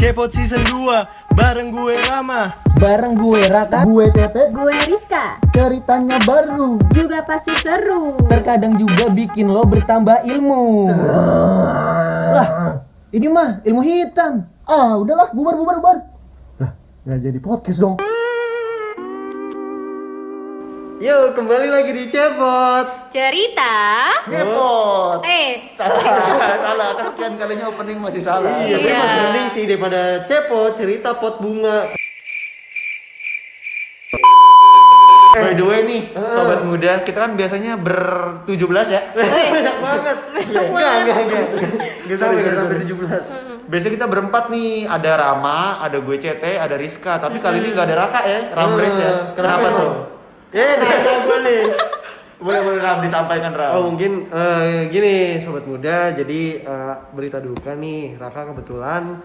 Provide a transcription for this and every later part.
Cepot Season 2 bareng gue Rama, bareng gue Raka, gue Tete, gue Rizka. ceritanya baru, Juga pasti seru. terkadang juga bikin lo bertambah ilmu. Lah, ini mah ilmu hitam. Udahlah, bubar. Lah, nggak jadi podcast dong. Yuk, kembali lagi di Cepot. Cerita. Ngepot. Salah. Kesekian kalinya opening masih salah. Iya, tapi masih mending sih daripada Cepot, cerita pot bunga. By the way nih, sobat muda, kita kan biasanya ber-17 ya. Banyak banget. Enggak sampai 17. Biasanya kita berempat nih, ada Rama, ada gue CT, ada Rizka. Tapi kali ini nggak ada Raka ya, Ramres ya. Kenapa tuh? Nggak boleh. Boleh Ram disampaikan Ram. Oh mungkin gini sobat muda, jadi berita duka nih, Raka kebetulan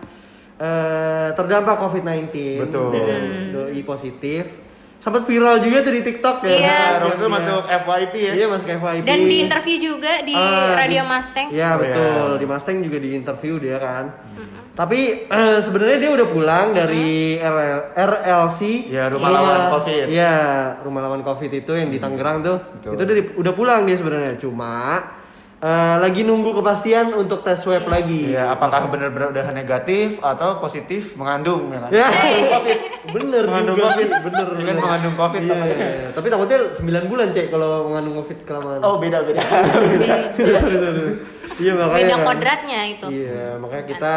terdampak COVID-19. Betul. Doi positif. Sempat viral juga tuh di TikTok ya. Iya. Ram itu masuk FYP ya. Iya, masuk FYP. Dan di interview juga di Radio Mustang. Iya betul, di Mustang juga di interview dia kan. Tapi sebenarnya dia udah pulang dari RLC. Ya, rumah lawan COVID. Iya, rumah lawan COVID itu yang di Tangerang tuh. Betul. Itu udah pulang dia sebenarnya. Cuma lagi nunggu kepastian untuk tes swab lagi. Iya, apakah benar-benar udah negatif atau positif mengandung ya kan? Ya, bener Mengandung juga COVID. sih, bener. Iya kan, mengandung COVID Iya, namanya. iya. Tapi takutnya 9 bulan cek kalau mengandung COVID kelamaan. Oh, beda. Iya makanya. Beda kan. kodratnya itu. Iya, makanya kita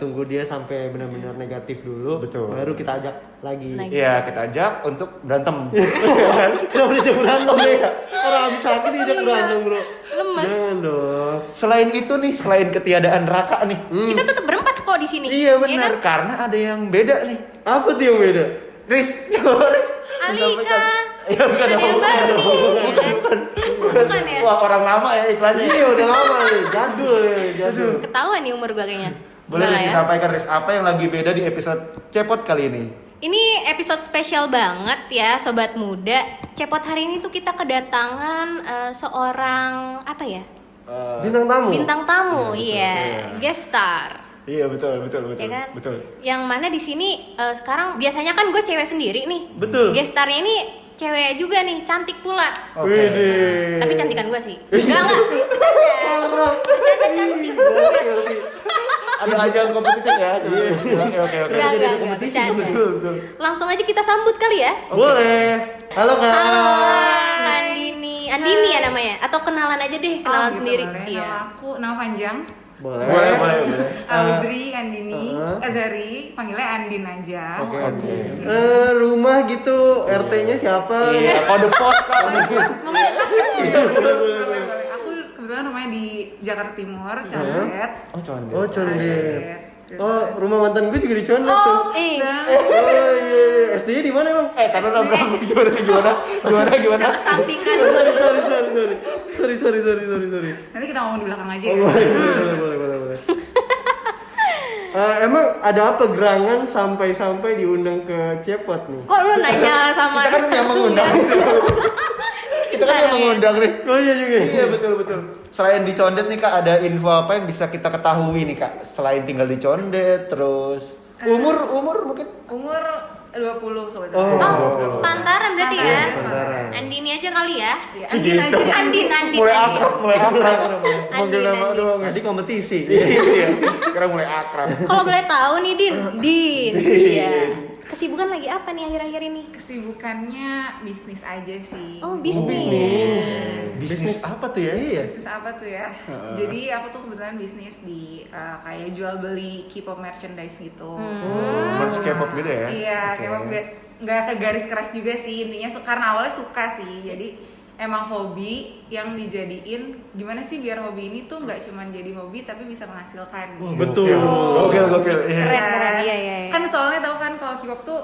tunggu dia sampai benar-benar negatif dulu. Betul. Baru kita ajak lagi. Iya, kita ajak untuk berantem. Kenapa diajak berantem ya? Orang habis sakit diajak berantem, Bro. Lemes. Jangan dong. Selain itu nih, selain ketiadaan Raka nih. Kita tetap berempat kok di sini. Iya kan? benar, karena ada yang beda nih. Apa tuh yang beda? Riz, coba Riz. Alika. Iya bukan Ada yang baru nih. ya kan? Bukan ya? Wah, orang lama ya iklannya. Iya, udah lama nih. Jadul. Ketahuan nih umur gua kayaknya. Boleh Enggak Riz lah ya. disampaikan Riz, apa yang lagi beda di episode Cepot kali ini? Ini episode spesial banget ya sobat muda. Cepot hari ini tuh kita kedatangan seorang apa ya? Bintang tamu. Bintang tamu, iya. Guest star. Iya betul. Ya kan? Betul. Yang mana di sini sekarang biasanya kan gue cewek sendiri nih. Betul. Guest starnya ini cewek juga nih, cantik pula. Oke. Widih. Tapi cantikan gue sih. Enggak. Bercanda cantik. Ada ajang kompetitif ya sebenarnya. Oke. Enggak, bercanda. Betul. Langsung aja kita sambut kali ya. Boleh. Halo Kak. Halo, Andini. Andini ya namanya? Atau kenalan aja deh, kenalan gitu sendiri. boleh. Iya. Nama panjang Boleh. Audrey Andini Azari, panggilnya Andin aja. Oke. Rumah gitu, RT-nya siapa? Iya, kode pos kan. Boleh. Aku kebetulan rumahnya di Jakarta Timur, Condet. Oh, Condet. Oh, rumah mantan gue juga di Condet tuh. Iya. Oh iya, SD-nya di mana, Bang? Taruh gimana? Bisa kesampingkan. Sorry. Nanti kita ngomong di belakang aja Oh, ya. boleh. Emang ada apa gerangan sampai diundang ke Cepot nih? Kok lu nanya sama Kita kan yang mengundang. Kita kan yang mengundang nih. Oh iya juga. Iya betul. Selain di Condet nih Kak, ada info apa yang bisa kita ketahui nih Kak? Selain tinggal di Condet, terus umur mungkin? Umur 20 kebetulan. Oh, sepantaran berarti ya. Sepantaran. Andini aja kali ya. Andin. Mulai akrab. Manggil nama Andin. doang, jadi kompetisi. Iya. Sekarang mulai akrab. Kalau boleh tahu nih Din. Iya. Kesibukan lagi apa nih akhir-akhir ini? Kesibukannya bisnis aja sih. Oh, bisnis. Bisnis apa tuh ya? Iya. Bisnis apa tuh ya? Jadi aku tuh kebetulan bisnis di kayak jual beli K-pop merchandise gitu. Merch K-pop gitu ya? Iya, Oke. K-pop nggak ke garis keras juga sih intinya karena awalnya suka sih. Jadi emang hobi yang dijadiin gimana sih biar hobi ini tuh nggak cuma jadi hobi tapi bisa menghasilkan. gitu. Betul. Gokil. Iya. Keren. Iya. Kan soalnya tahu kan kalau K-pop tuh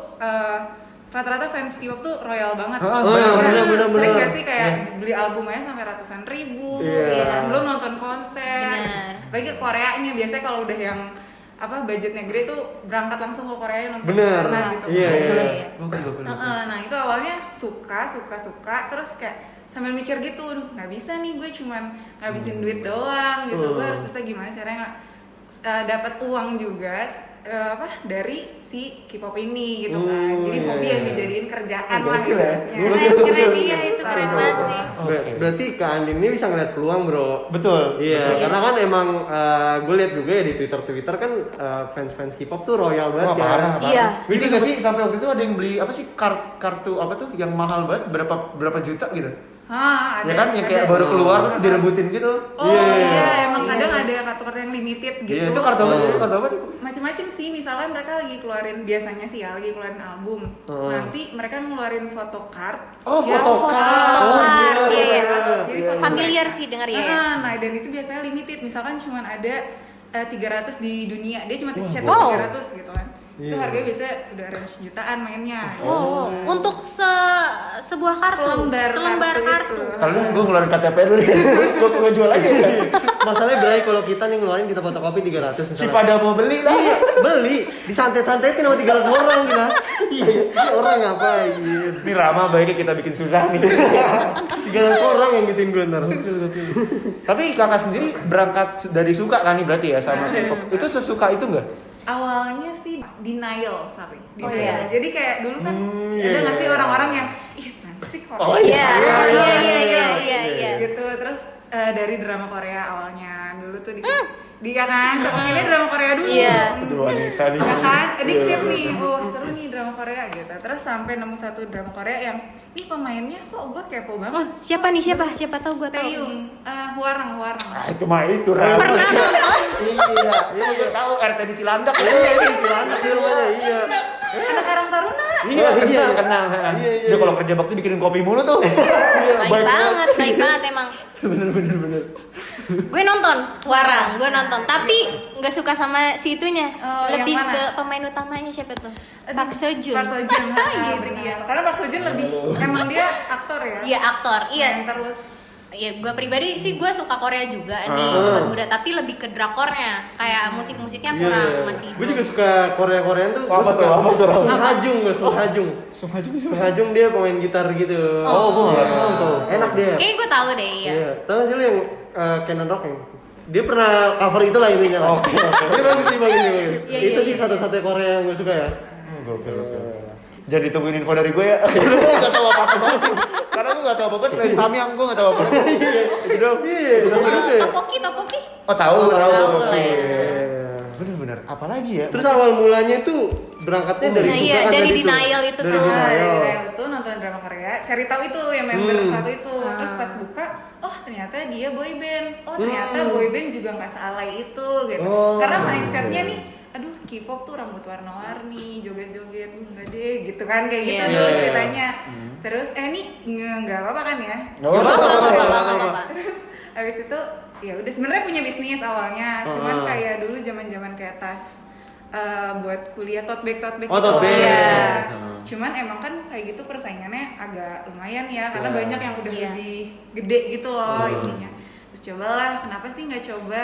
rata-rata fans K-pop tuh royal banget. benar. Sering gak sih kayak beli album aja sampai ratusan ribu, Iya. belum nonton konser. Benar. Lagi ke Koreanya biasanya kalau udah yang budgetnya gede tuh berangkat langsung ke Korea nonton Bener. di sana gitu. Iya. Gokil. Nah itu awalnya suka terus kayak sambil mikir gitu, nggak bisa nih gue cuman ngabisin duit doang gitu, gue harus bisa gimana caranya dapat uang juga dari si K-pop ini gitu kan. Jadi hobi yang dijadiin kerjaan lah Gokil gitu. ya. Keren iya itu keren banget sih. Berarti Kak Andin ini bisa ngeliat peluang bro. Betul. Iya, karena kan emang gue lihat juga ya di Twitter kan fans K-pop tuh royal banget. Wah, parah. Iya. Itu nggak sih sampai waktu itu ada yang beli apa sih kartu apa tuh yang mahal banget berapa juta gitu? Ada, Ya kan yang kayak ada. baru keluar terus direbutin gitu. Oh iya, emang kadang ada kartu-kartu yang limited gitu. Iya, itu kartu apa? Kartu apa? Macem-macem sih, misalnya mereka lagi keluarin biasanya sih ya lagi keluarin album. Nanti mereka ngeluarin photocard. Oh, yang photocard. Photocard, iya, iya. Jadi Familiar sih dengar ya. Nah, dan itu biasanya limited. Misalkan cuma ada 300 di dunia, dia cuma chat Wow. 300 gitu kan. Itu harganya biasanya udah range jutaan mainnya. Oh, untuk sebuah kartu, Selembar kartu. itu. Kalau gue ngeluarin KTP dulu ya. Gue jual aja ya. Masalahnya berarti kalau kita nih ngeluarin kita fotokopi 300 Si pada mau beli lah. Iya, beli, disantet-santetin sama 300 orang kita. Iya, ini orang ngapain? Ini Rama baiknya kita bikin susah nih. 300 orang yang gituin gue ntar. Tapi kakak sendiri berangkat dari suka kan nih berarti ya sama K-pop. Itu sesuka itu enggak? Awalnya sih denial. Oh, iya. Jadi kayak dulu kan iya, ada nggak iya, sih iya. orang-orang yang ih nasik kok. Oh, Iya, iya. Gitu terus dari drama Korea awalnya dulu tuh dia kan cokokinnya drama Korea dulu. Iya. Aduh wanita nih. Ya kan, addicted nih, oh seru nih drama Korea gitu. Terus sampai nemu satu drama Korea yang, ih pemainnya kok gue kepo banget. Oh, siapa nih siapa? Siapa tahu gue tahu. Taeyong, Hwarang. Ah itu mah itu Rama. Pernah nonton? Iya, ini gue tahu RT di Cilandak. Iya, ini Cilandak di rumahnya, iya. Anak Karang Taruna. Iya, kenal. Dia kalau kerja bakti bikinin kopi mulu tuh. Baik banget emang. Bener. Gue nonton Warang, tapi nggak suka sama si itunya. Oh, Lebih yang mana? ke pemain utamanya siapa tuh? Aduh, Park Seo Joon. Park Seo Joon. Iya, itu benar. dia. Karena Park Seo Joon lebih, emang dia aktor ya. Iya aktor, iya. Main terus. Iya, gue pribadi sih gue suka Korea juga nih, sobat muda, tapi lebih ke drakornya, kayak musik-musiknya kurang masih. Gue juga suka Korean tuh. Apa tuh? Sung Hajung dia pemain gitar gitu. Oh, gue nggak tahu tuh. Enak dia. Kayaknya gue tahu deh, iya. Iya. Tahu sih lu yang Canon Rock yang dia pernah cover itu lah intinya. Oke. Dia bagus sih bagus. Iya, Itu iya, sih iya. satu-satunya Korea yang gue suka ya. Gokil. Jadi tungguin info dari gue ya. Gue nggak tahu apa-apa. Karena gue nggak tahu apa-apa selain Samyang, gue nggak tahu apa-apa. Itu dong. Iya. Topoki. Oh tahu. Tahu lah ya. Bener. Apalagi ya? Terus awal mulanya itu berangkatnya dari Nah, suka iya, kan dari tadi tuh. denial itu Dari tuh. denial. Dari itu nonton drama Korea, cari tahu itu yang member satu itu. Terus pas buka, oh ternyata dia boyband. Oh ternyata boyband juga nggak sealai itu gitu. Oh. Karena mindsetnya nih, aduh K-pop tuh rambut warna-warni, joget-joget, enggak deh gitu kan kayak gitu Iya. dulu Iya. ceritanya. Terus ini nggak apa-apa kan ya? Nggak apa-apa. Terus abis itu ya udah sebenarnya punya bisnis awalnya, cuman kayak dulu zaman-zaman kayak tas buat kuliah tote bag Oh, tote bag. Iya. Cuman emang kan kayak gitu persaingannya agak lumayan ya karena banyak yang udah Iya. lebih gede gitu loh intinya. Terus cobalah kenapa sih nggak coba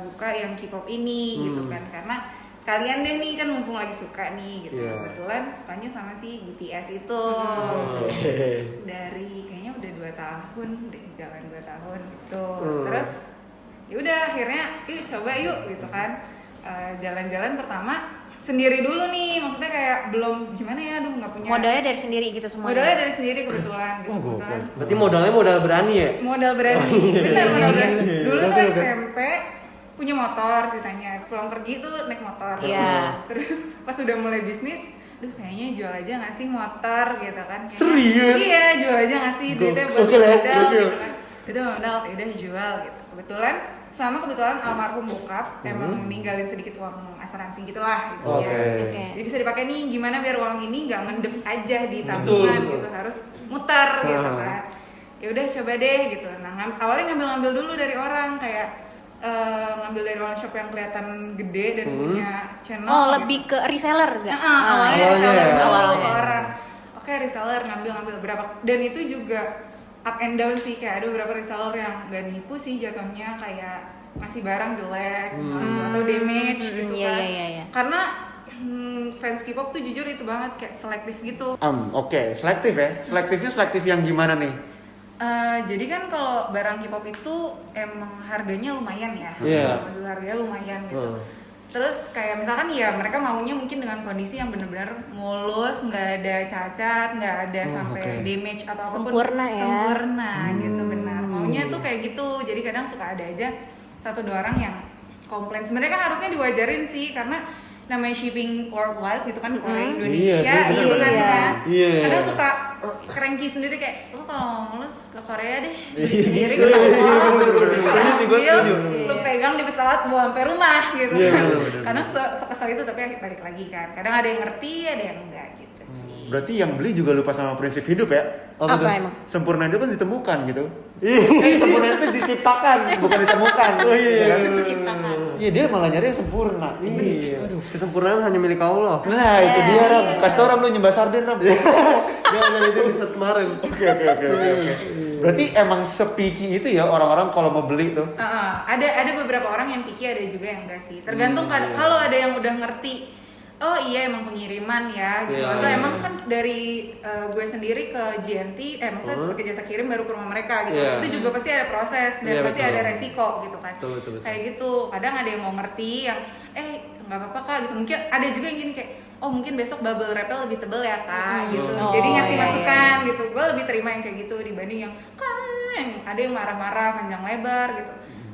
buka yang K-pop ini gitu kan, karena sekalian deh nih kan mumpung lagi suka nih gitu. Iya. Kebetulan sukanya sama si BTS itu. Dari kayaknya udah 2 tahun deh, jalan 2 tahun gitu. Terus ya udah akhirnya yuk coba yuk gitu kan. Jalan-jalan pertama sendiri dulu nih, maksudnya kayak belum gimana ya, aduh nggak punya Modalnya dari sendiri gitu semuanya. modalnya dari sendiri kebetulan gitu. Kebetulan Berarti modalnya modal berani ya? modal berani, benar modal berani. Dulu tuh Oke, oke. SMP punya motor ceritanya, pulang pergi tuh naik motor. Iya. Terus pas udah mulai bisnis, duh kayaknya jual aja nggak sih motor gitu kan? Kayaknya, Serius? Iya jual aja nggak sih duitnya buat Gokil ya, modal gokil. gitu kan? Itu modal, ya udah jual gitu. Kebetulan almarhum bokap emang ninggalin sedikit uang asuransi gitulah gitu Oke. ya. Oke. Jadi bisa dipakai nih gimana biar uang ini nggak ngendem aja di tabungan Betul. gitu, harus muter gitu kan. Ya udah coba deh gitu. Nah, awalnya ngambil dulu dari orang kayak ngambil dari online shop yang kelihatan gede dan punya channel. Oh, gitu. lebih ke reseller enggak? Awalnya reseller ya. dulu Awalnya. ke orang. Oke, reseller ngambil berapa, dan itu juga up and down sih, kayak ada beberapa reseller yang gak nipu sih jatuhnya, kayak ngasih barang jelek atau damage gitu Iya, kan. iya. Karena fans K-pop tuh jujur itu banget kayak selektif gitu. Oke, selektif ya. Selektif yang gimana nih? Jadi kan kalau barang K-pop itu emang harganya lumayan ya. Iya. Harganya lumayan gitu. Terus kayak misalkan ya mereka maunya mungkin dengan kondisi yang benar-benar mulus, nggak ada cacat, nggak ada sampai damage atau apapun. Sempurna ya. Sempurna gitu benar. Maunya tuh kayak gitu. Jadi kadang suka ada aja 1-2 orang yang komplain. Sebenarnya kan harusnya diwajarin sih karena namanya shipping worldwide gitu kan, Korea Indonesia gitu kan ya. Kadang suka cranky sendiri kayak lu kalau mulus ke Korea deh. Jadi gue Setuju sih, gue setuju. lu pegang di pesawat bawa sampai rumah gitu kan. Kadang sekesal itu tapi balik lagi kan. Kadang ada yang ngerti, ada yang enggak gitu sih. Berarti yang beli juga lupa sama prinsip hidup ya? Apa emang? Sempurna itu kan ditemukan gitu. Sempurna itu diciptakan, bukan ditemukan. Diciptakan. Iya, dia malah nyari yang sempurna. Iya. Kesempurnaan hanya milik Allah. Nah, itu dia Ram. Kasih tau Ram, lu nyembah sarden Ram. Jangan itu episode kemarin. Oke. Berarti emang sepiki itu ya orang-orang kalau mau beli tuh. Ada beberapa orang yang picky, ada juga yang enggak sih. Tergantung kalau ada yang udah ngerti. Oh iya emang pengiriman ya gitu. Atau emang kan dari gue sendiri ke GNT, maksudnya pakai jasa kirim baru ke rumah mereka gitu. Itu juga pasti ada proses dan pasti ada resiko gitu kan. Betul. Kayak gitu. Kadang ada yang mau ngerti yang nggak apa-apa Kak gitu. Mungkin ada juga yang gini kayak oh mungkin besok bubble wrapnya lebih tebel ya Kak gitu. Jadi ngasih masukan gitu. Gue lebih terima yang kayak gitu dibanding yang kan ada yang marah-marah panjang lebar gitu.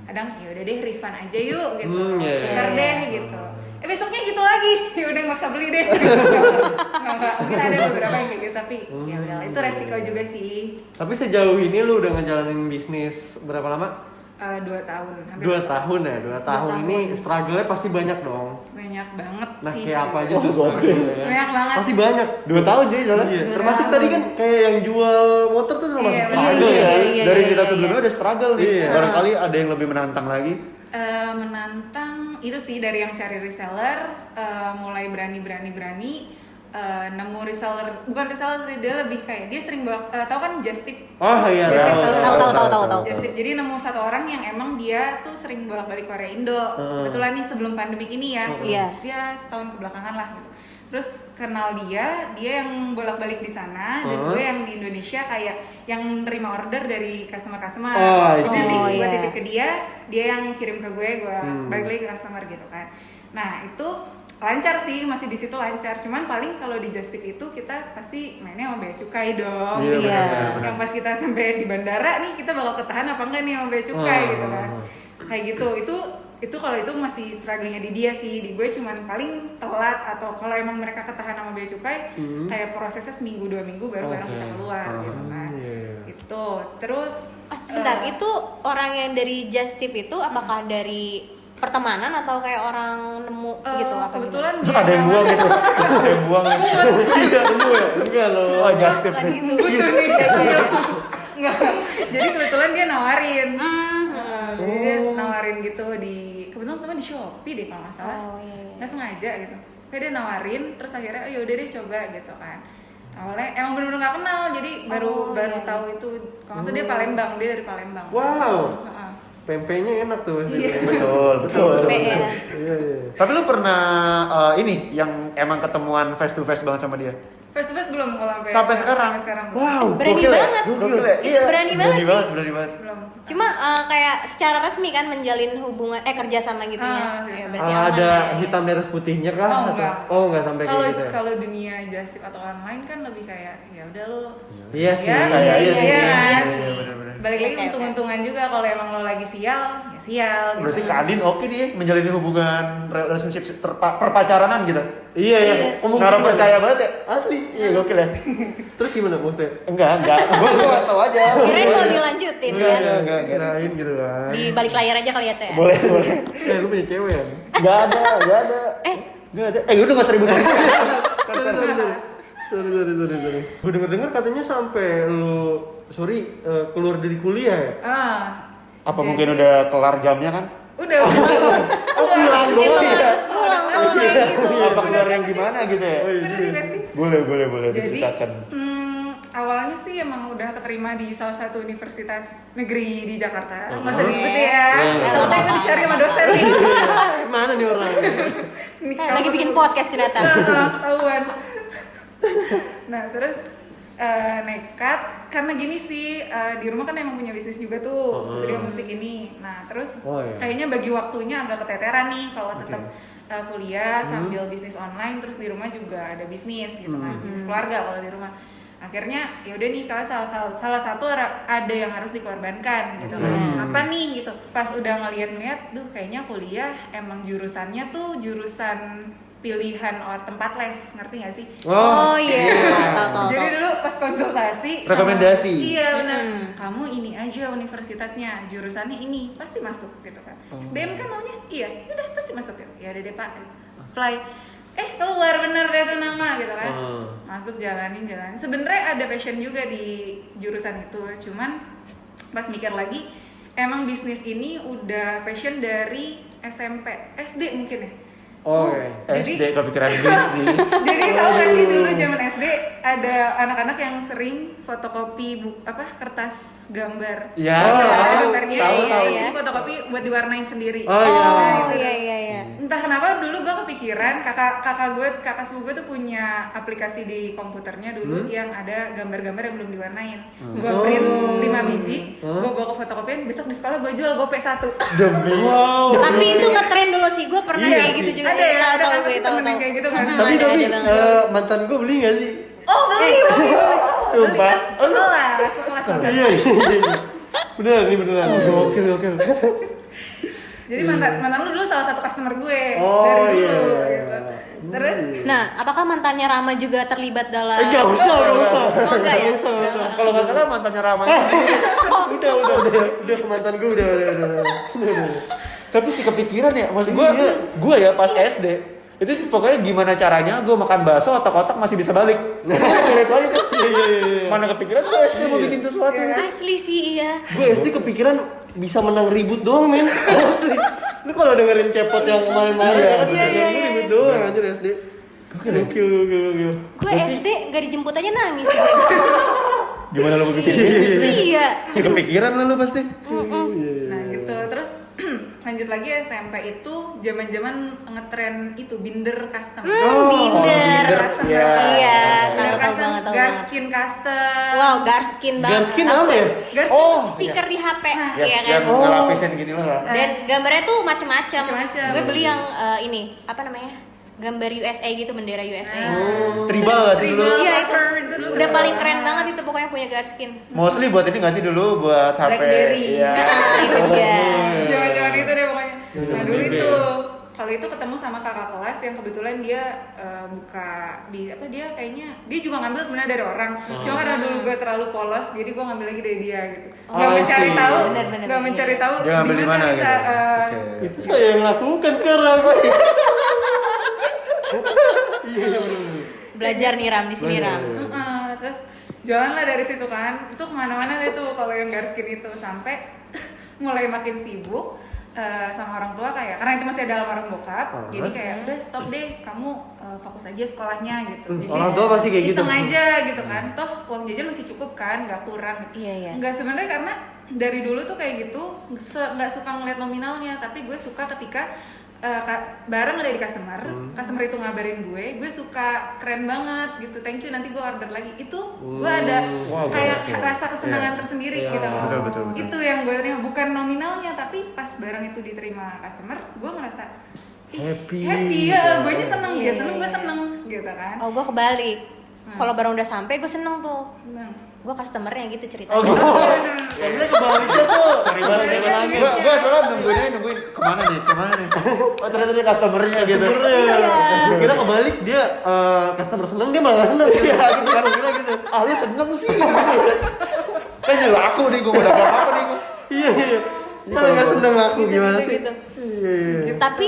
Kadang ya udah deh refund aja yuk gitu. Tukar deh gitu. Besoknya gitu lagi, ya udah nggak usah beli deh. Nggak, mungkin ada beberapa yang kayak gitu, tapi ya udah itu resiko juga sih. Tapi sejauh ini lu udah ngejalanin bisnis berapa lama? 2 tahun. 2 tahun ya, 2 tahun ini struggle-nya pasti banyak dong. Banyak banget Nah sih. kayak apa aja tuh struggle-nya? Banyak banget. Pasti banyak. 2 tahun jadi soalnya. Iya. Termasuk tadi kan kayak yang jual motor tuh termasuk struggle iya, ya. iya. Dari kita sebelumnya udah struggle nih. Iya. Barangkali ada yang lebih menantang lagi. Menantang itu sih dari yang cari reseller, mulai berani nemu reseller, bukan reseller sih, dia lebih kayak dia sering tahu kan Just Tip. Oh iya. Tahu. Just Tip. Jadi nemu satu orang yang emang dia tuh sering bolak-balik Korea Indo. Kebetulan nih sebelum pandemik ini ya, dia setahun kebelakangan lah gitu. Terus kenal dia yang bolak-balik di sana dan gue yang di Indonesia kayak yang nerima order dari customer. Terus nanti gue titip ke dia yang kirim ke gue balik lagi ke customer gitu kan. Nah itu lancar sih, masih di situ lancar. Cuman paling kalau di Just Tip itu kita pasti mainnya sama bea cukai dong. Iya. Yang pas kita sampai di bandara nih kita bakal ketahan apa enggak nih sama bea cukai gitu kan. Kayak gitu. Itu kalau itu masih strugglingnya di dia sih. Di gue cuman paling telat atau kalau emang mereka ketahan sama bea cukai kayak prosesnya seminggu 2 minggu baru barang bisa keluar gitu kan. Gitu. Terus Sebentar, itu orang yang dari Just Tip itu apakah dari pertemanan atau kayak orang nemu gitu? Kebetulan Ada yang buang gitu. Ada yang buang. Iya nemu ya? Enggak loh. Oh, Just Tip nih. Enggak. Jadi kebetulan dia nawarin. Jadi dia nawarin gitu kebetulan teman di Shopee deh kalau nggak salah. Nggak sengaja gitu. Kayak dia nawarin, terus akhirnya oh yaudah deh coba gitu kan. Awalnya emang bener-bener nggak kenal, jadi baru tahu itu. Kalau nggak salah dia Palembang, dia dari Palembang. Wow. Pempenya enak tuh pasti. Iya. Betul. Iya. Tapi lu pernah ini yang emang ketemuan face to face banget sama dia? Face to face belum kalau Sampai sekarang? Sampai sekarang belum. Wow, Berani gokil ya? banget. Gokil ya? Iya. Berani banget sih. Berani banget. Belum. Cuma kayak secara resmi kan menjalin hubungan kerja sama gitunya. Ya, berarti aman Ada lah ya. hitam di atas putihnya kah? Oh, Atau- enggak. Oh enggak sampai Kalau kayak gitu ya? kalau dunia Just Tip atau online kan lebih kayak ya udah lo. Iya sih. Ya, Iya sih. Balik lagi Oke, untung-untungan juga kalau emang lo lagi sial, ya sial. Berarti gitu. Kak Adin oke nih menjalin hubungan relationship perpacaranan gitu. Iya ya. Yes. Ngarang percaya banget ya? Asli. Iya gokil ya? Terus gimana maksudnya? Enggak. Gua kasih tau aja. Kirain mau dilanjutin kan? Enggak. Kirain gitu kan. Di balik layar aja kali ya Teh. Boleh. Lu punya cewek kan? Enggak ada. Enggak ada. Udah enggak usah ribut. Sorry. Gue denger katanya sampai lu keluar dari kuliah ya? Apa mungkin udah kelar jamnya kan? Udah. Pulang Emang ya? harus pulang kalau kayak gitu. Apa keluar yang gimana gitu ya? Bener juga sih. Boleh Jadi diceritakan. awalnya sih emang udah keterima di salah satu universitas negeri di Jakarta. Nggak usah disebut ya. Soalnya itu dicari sama dosen nih. Mana nih orang? Lagi bikin podcast ternyata. Ketahuan. Nah terus nekat karena gini sih di rumah kan emang punya bisnis juga tuh studio musik ini. Nah terus kayaknya bagi waktunya agak keteteran nih kalau tetap kuliah sambil bisnis online, terus di rumah juga ada bisnis gitu kan, bisnis keluarga kalau di rumah. Akhirnya ya udah nih, kalau salah satu ada yang harus dikorbankan gitu kan. Apa nih gitu. Pas udah ngeliat-ngeliat, duh kayaknya kuliah emang jurusannya tuh jurusan pilihan tempat les, ngerti gak sih? Oh iya, tahu. Jadi dulu pas konsultasi Rekomendasi. Iya benar. Kamu ini aja universitasnya, jurusannya ini, pasti masuk gitu kan. SBM kan maunya, iya, udah pasti masuk ya. Ya udah deh Pak, apply. Keluar bener deh tuh nama gitu kan. Masuk jalanin. Sebenarnya ada passion juga di jurusan itu, cuman pas mikir lagi, emang bisnis ini udah passion dari SMP, SD mungkin ya. SD kepikiran bisnis. Jadi tau gak sih dulu zaman SD ada anak-anak yang sering fotokopi kertas gambar. Iya. Gambarnya. tahu. Jadi fotokopi buat diwarnain sendiri. Iya. Entah kenapa dulu gue kepikiran, kakak sepupu gue tuh punya aplikasi di komputernya dulu yang ada gambar-gambar yang belum diwarnain. Gue print 5 biji, gue bawa ke fotokopian, besok di sekolah gue jual gope 1. Demi. Tapi itu ngetren dulu sih, gue pernah kayak gitu juga. Ada ya, tahu temen kayak gitu kan. Tapi ada banget. mantan gue beli gak sih? Oh beli. Sumpah. Setelah. Iya. Beneran. Gokil. Jadi mantan lu dulu salah satu customer gue Oh, dari dulu iya. gitu. Terus Nah, apakah mantannya Rama juga terlibat dalam? Gak usah. Oh enggak ya? Nggak usah. Kalau nggak salah mantannya Rama. Udah mantan gue udah. Tapi sih kepikiran ya, maksud gue ya pas SD itu sih pokoknya gimana caranya gue makan bakso otak-otak masih bisa balik. Kira itu aja tuh. Mana kepikiran gue SD mau bikin sesuatu gitu. Asli sih iya. Gue SD kepikiran bisa menang ribut doang men. Asli. Lu kalau dengerin cepot yang main-main kan ribut doang anjir SD. Gokil. Gue SD gak dijemput aja nangis gue. Gimana lu bikin Iya. sih kepikiran lah lu pasti. nah gitu. Terus lanjut lagi SMP itu zaman-zaman ngetren itu binder custom. Binder. Custom. Iya, tahu Custom, banget. Garskin custom. Wow, Garskin banget. Garskin Tahu apa nggak? ya? Garskin Stiker di HP, Ya, iya kan? yang ngelapisin gini lah. Dan gambarnya tuh macem-macem. Macem-macem. Gue beli yang ini apa namanya? Gambar USA gitu, bendera USA. Tribal gak sih dulu? Iya itu. Itu dulu Udah paling keren banget itu pokoknya punya Garskin. Mostly buat ini gak sih dulu buat HP? BlackBerry. Iya. Nah, itu dia. Zaman-zaman itu deh pokoknya. Nah dulu itu kalau itu ketemu sama kakak kelas yang kebetulan dia buka di dia kayaknya dia juga ngambil sebenarnya dari orang. Cuma karena dulu gue terlalu polos, jadi gue ngambil lagi dari dia gitu. Gak mencari tahu, Bener. gak mencari tahu Dia ngambil di mana gitu. bisa. Oke. Itu saya yang lakukan sekarang. Iya bener. Belajar nih Ram di sini Ram. Terus jalan lah dari situ kan, itu kemana-mana deh tuh kalau yang Garskin itu sampai mulai makin sibuk sama orang tua kayak karena itu masih ada almarhum bokap, jadi kayak udah stop deh kamu fokus aja sekolahnya gitu. Orang tua pasti kayak gitu. Iseng aja gitu kan, toh uang jajan masih cukup kan, nggak kurang. Iya. Nggak sebenarnya karena dari dulu tuh kayak gitu nggak suka ngeliat nominalnya, tapi gue suka ketika barang ada di customer itu ngabarin gue suka keren banget gitu, thank you nanti gue order lagi, itu gue ada kayak rasa kesenangan tersendiri gitu loh. Betul. Itu yang gue terima, bukan nominalnya, tapi pas barang itu diterima customer gue ngerasa happy ya, gue seneng, dia seneng, gue seneng gitu kan. Oh gue kebalik. Kalau barang udah sampai gue seneng tuh. Gue customernya gitu ceritanya. Oh gitu. Kayaknya kebaliknya tuh. Sorry banget. Gua soalnya nungguin kemana nih? Oh ternyata dia customernya gitu. Kira kebalik dia customer seneng dia malah gak seneng. Iya gitu kan kira gitu. Ah lu seneng sih gitu. Kan laku nih gua mau dapat apa nih gua. Iya. Malah gak seneng aku gimana sih? Gitu. Tapi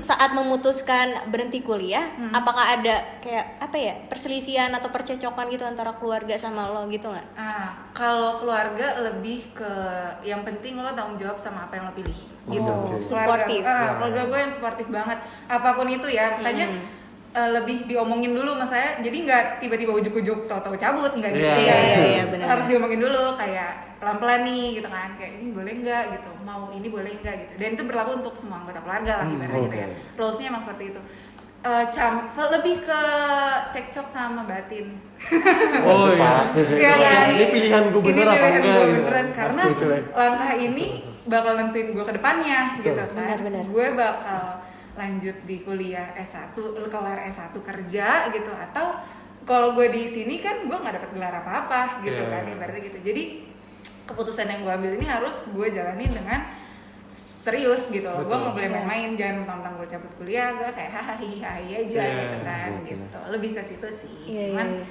saat memutuskan berhenti kuliah, apakah ada kayak apa ya perselisihan atau percecokan gitu antara keluarga sama lo gitu nggak? Kalau keluarga lebih ke yang penting lo tanggung jawab sama apa yang lo pilih gitu. Suportif. Keluarga gue yang suportif banget apapun itu ya, makanya lebih diomongin dulu sama saya, jadi nggak tiba-tiba ujuk-ujuk tahu-tahu cabut, nggak gitu. Iya, benar. Harus diomongin dulu kayak pelan-pelan nih gitu kan, kayak ini boleh nggak gitu, mau ini boleh nggak gitu, dan itu berlaku untuk semua anggota keluarga lah ibaratnya gitu ya. Rulesnya emang seperti itu. Lebih ke cekcok sama batin. Oh iya. Pasti sih. Iya kan? Ini pilihan gue bener apa pilihan enggak? gue gitu. beneran, karena langkah ini bakal nentuin gue ke depannya gitu kan. Benar. Gue bakal lanjut di kuliah S1, kelar S1 kerja gitu, atau kalau gue di sini kan gue nggak dapat gelar apa-apa gitu kan, ibaratnya gitu. Jadi keputusan yang gue ambil ini harus gue jalanin dengan serius gitu loh. Gue nggak boleh main-main, jangan mentang-mentang gue cabut kuliah gue kayak hahaha aja gitu kan, gitu. Lebih ke situ sih. Cuman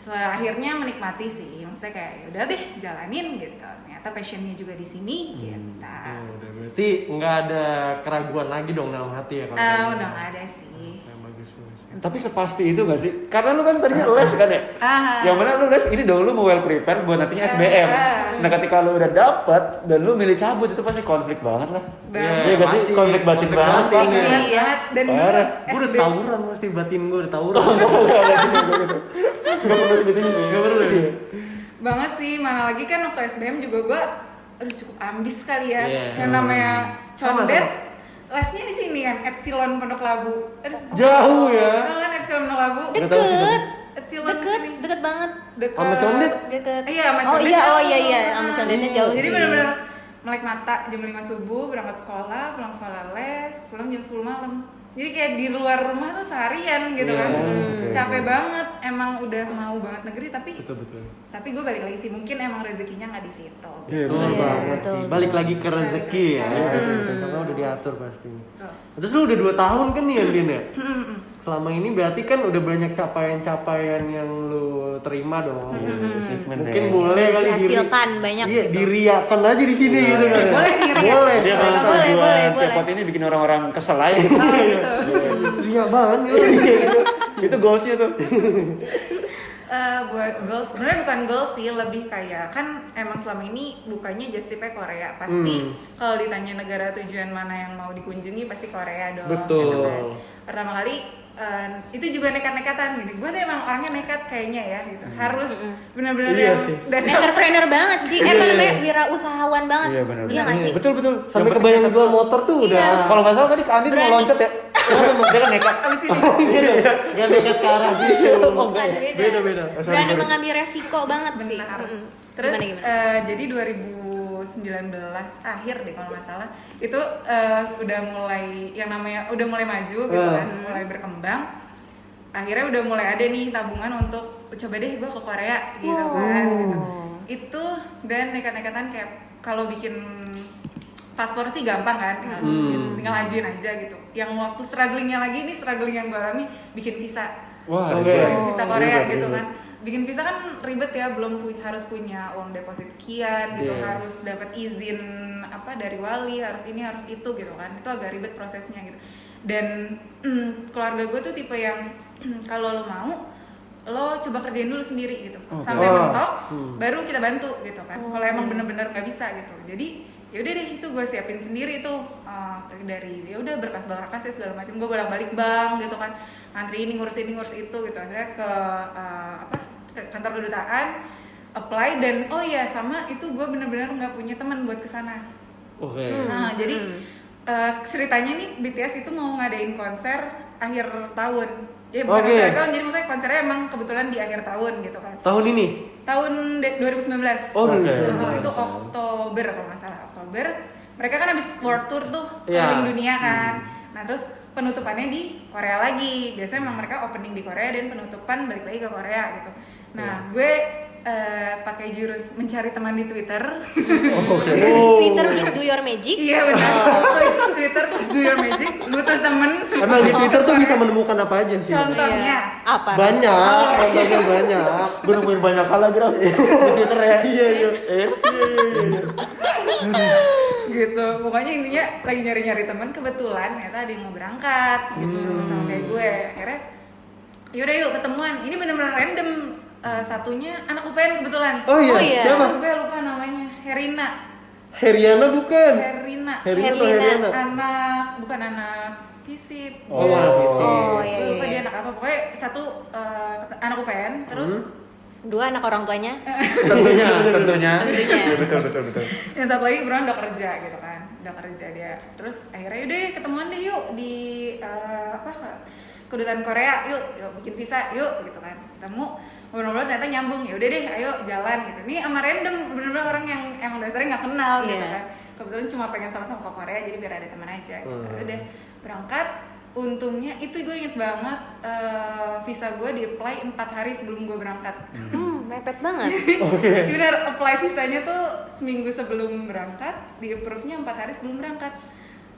akhirnya menikmati sih, maksudnya kayak yaudah deh jalanin gitu. Ternyata passionnya juga di sini gitu. Udah, berarti nggak ada keraguan lagi dong dalam hati ya kalau Udah nggak ada sih. bagus. Tapi sepasti itu gak sih? Karena lu kan tadinya les kan ya? Yang mana lu les ini dong, lu mau well prepared buat nantinya SBM. Nah ketika lu udah dapet dan lu milih cabut, itu pasti konflik banget lah. Iya gak sih? Konflik batin banget. Dan dulu Gue udah tawuran pasti, batin gue udah tawuran. Gak perlu segitunya sih. Gak perlu. banget sih, mana lagi kan waktu SBM juga gue cukup ambis kali ya. Yang namanya condet lesnya di sini kan, Epsilon Pondok Labu. Jauh ya. Tahu kan Epsilon Pondok Labu? Epsilon Deket banget. Sama condet? Deket. Iya, sama Oh condet. iya, sama condetnya jauh Jadi sih. benar-benar melek mata jam 5 subuh, berangkat sekolah, pulang sekolah les, pulang jam 10 malam. Jadi kayak di luar rumah tuh seharian gitu kan. Capek banget, emang udah mau banget negeri tapi Betul. tapi gue balik lagi sih, mungkin emang rezekinya nggak di situ. Betul banget sih. Balik lagi ke rezeki ya. Karena udah diatur pasti. Terus lu udah 2 tahun kan nih Andin ya? Selama ini berarti kan udah banyak capaian-capaian yang lu terima dong. Mungkin boleh kali dihasilkan banyak Iya, gitu. diriakan aja di sini gitu kan. Boleh nih, Ria. Boleh. Dia kalau Boleh, tujuan boleh. cepot ini bikin orang-orang kesel aja. Gitu. Ria banget gitu. Itu goalsnya tuh. Buat goals, sebenarnya bukan goals sih, lebih kayak kan emang selama ini bukannya just tip Korea, pasti kalau ditanya negara tujuan mana yang mau dikunjungi pasti Korea dong. Betul. Gitu kan. Pertama kali itu juga nekat-nekatan gitu. Gue tuh emang orangnya nekat kayaknya ya gitu. Harus benar-benar Iya yang sih. dan Entrepreneur banget sih, apa namanya, wirausahawan banget. Iya benar. Iya nggak sih? Betul. Sampai Yang kebayang penting jual motor tuh udah. Kalau nggak salah tadi Kak Andin mau Berani. loncat ya. Dia kan nekat. abis ini Gak dekat ke arah situ. Bukan, beda. Beda. Berani mengambil resiko banget sih. benar. Mm-mm. Terus Gimana? jadi 2019 akhir deh kalau nggak salah itu udah mulai yang namanya udah mulai maju gitu kan, mulai berkembang. Akhirnya udah mulai ada nih tabungan untuk coba deh gue ke Korea gitu kan. Gitu. Itu dan nekat-nekatan kayak kalau bikin paspor sih gampang kan, tinggal ajuin aja gitu. Yang waktu strugglingnya lagi nih, struggling yang gue alami bikin visa. Wah, Visa Korea gitu kan. Bikin visa kan ribet ya, belum harus punya uang deposit sekian gitu, harus dapat izin apa dari wali, harus ini harus itu gitu kan. Itu agak ribet prosesnya gitu. Dan keluarga gue tuh tipe yang kalau lo mau, lo coba kerjain dulu sendiri gitu, sampai mentok, baru kita bantu gitu kan. Kalau emang bener-bener nggak bisa gitu, jadi ya udah deh itu gue siapin sendiri tuh dari ya udah berkas-berkas ya segala macam, gue bolak-balik bank gitu kan, ngantri ini ngurus itu gitu. Akhirnya ke ke kantor kedutaan, apply dan oh ya sama itu gue bener-bener nggak punya teman buat kesana. Nah jadi ceritanya nih BTS itu mau ngadain konser akhir tahun. Ya bukan akhir tahun, jadi maksudnya konsernya emang kebetulan di akhir tahun gitu kan. Tahun ini? Tahun 2019. Oh, Itu Oktober kalau nggak salah, Oktober. Mereka kan habis world tour tuh keliling dunia kan. Nah terus penutupannya di Korea lagi. Biasanya emang mereka opening di Korea dan penutupan balik lagi ke Korea gitu. Nah gue pakai jurus mencari teman di Twitter. Twitter please do your magic. Iya benar. Twitter please do your magic. Butuh temen. Emang di Twitter tuh bisa menemukan apa aja sih? Contohnya. Apa? Banyak, contohnya banyak. Gue nemuin banyak hal lagi di Twitter ya. Iya. Gitu, pokoknya intinya lagi nyari-nyari teman, kebetulan ternyata ada yang mau berangkat gitu sama kayak gue. Akhirnya yaudah yuk ketemuan, ini bener-bener random. Satunya anak UPN kebetulan. Oh iya, siapa? Gue lupa namanya, Herina. Heriana bukan? Herina anak, bukan anak FISIP. Oh, anak FISIP. Oh iya. Gue lupa dia anak apa, pokoknya satu anak UPN, terus Dua anak orang tuanya. Tentunya. Tentunya. Betul. yang satu lagi kebetulan udah kerja gitu kan, udah kerja dia. Terus akhirnya yaudah ketemuan deh yuk di kedutaan Korea, yuk bikin visa yuk gitu kan. Ketemu ngobrol-ngobrol ternyata nyambung, ya udah deh ayo jalan gitu. Ini sama random bener-bener orang yang emang dasarnya nggak kenal gitu kan. Kebetulan cuma pengen sama-sama ke Korea jadi biar ada teman aja gitu. Udah berangkat. Untungnya itu gue inget banget, visa gue di-apply 4 hari sebelum gue berangkat. Mepet banget. Jadi bener, apply visanya tuh seminggu sebelum berangkat, di-approve-nya 4 hari sebelum berangkat.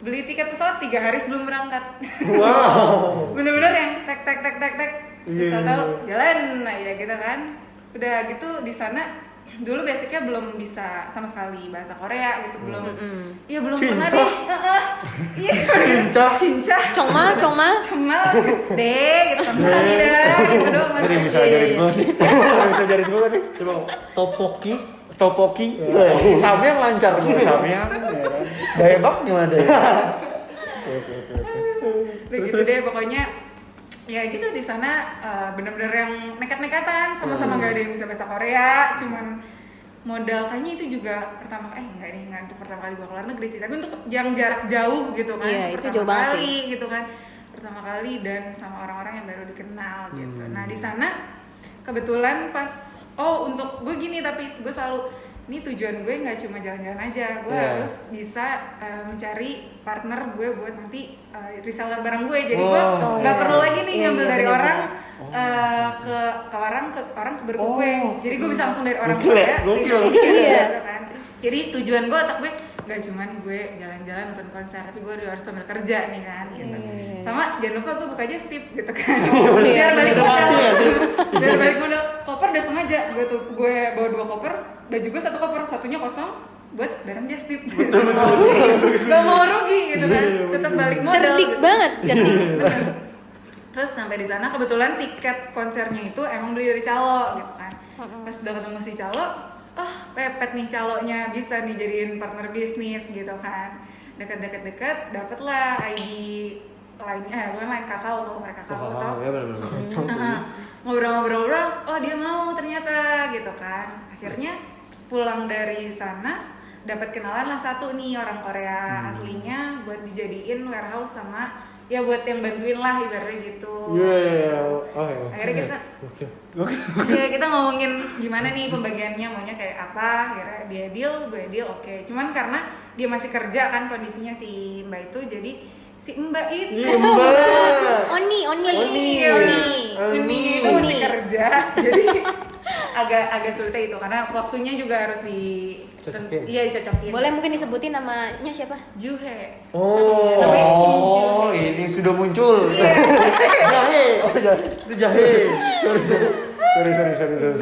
Beli tiket pesawat 3 hari sebelum berangkat. Wow. Bener-bener yang tek. Terus tahu jalan, nah ya gitu kan. Udah gitu di sana dulu basicnya belum bisa sama sekali bahasa Korea gitu, belum. Iya belum pernah deh. Iya. Cinta. Congmal. Deh gitu sama sekali dah. Gitu doang. Ini bisa ajarin gue sih. Bisa ajarin gue nih. Coba Topoki. Samyang lancar gue, Samyang. Daebak gimana Daebak? Begitu deh pokoknya. Ya gitu di sana bener-bener yang nekat-nekatan, sama-sama gak ada yang bisa bahasa Korea, cuman modal kayaknya itu juga pertama untuk pertama kali gue keluar negeri sih, tapi untuk yang jarak jauh gitu kan, Iya, itu pertama jauh banget kali sih. gitu kan, pertama kali dan sama orang-orang yang baru dikenal gitu. Nah di sana kebetulan pas untuk gue gini, tapi gue selalu ini tujuan gue nggak cuma jalan-jalan aja, gue harus bisa mencari partner gue buat nanti reseller barang gue, jadi gue nggak perlu lagi nih ngambil dari orang ke orang ke baru ke gue, jadi gue bisa langsung dari orang ke Gokil. gitu kan. Jadi tujuan gue, otak gue nggak cuman gue jalan-jalan nonton konser, tapi gue harus sambil kerja nih kan gitu. Sama jangan lupa gue buka aja Stip gitu kan. Biar balik modal. Koper udah sengaja gue bawa 2 koper, baju gue 1 koper, satunya kosong buat barang just Stip. Gak mau rugi gitu kan. Tetap balik modal. Cerdik gitu. banget, cerdik. Bener. Terus sampai di sana kebetulan tiket konsernya itu emang beli dari calo gitu kan. Pas udah ketemu si calo, pepet nih calonya, bisa nih jadiin partner bisnis gitu kan. Deket dapetlah ID lainnya, bukan lain kakao kalau mereka kakao tau. Ya benar. Ngobrol-ngobrol, dia mau ternyata gitu kan. Akhirnya pulang dari sana dapat kenalan lah satu nih orang Korea aslinya buat dijadiin warehouse sama ya buat yang bantuin lah ibaratnya gitu. Akhirnya kita ngomongin gimana nih pembagiannya, maunya kayak apa. Akhirnya dia deal, gue deal, oke. Cuman karena dia masih kerja kan kondisinya si Mbak itu, jadi si Mbak itu Oni itu masih kerja, jadi agak sulitnya itu karena waktunya juga harus dicocokin. Boleh mungkin disebutin namanya siapa? Juhe. Oh, ini sudah muncul. Jahe. Itu jahe. Sorry.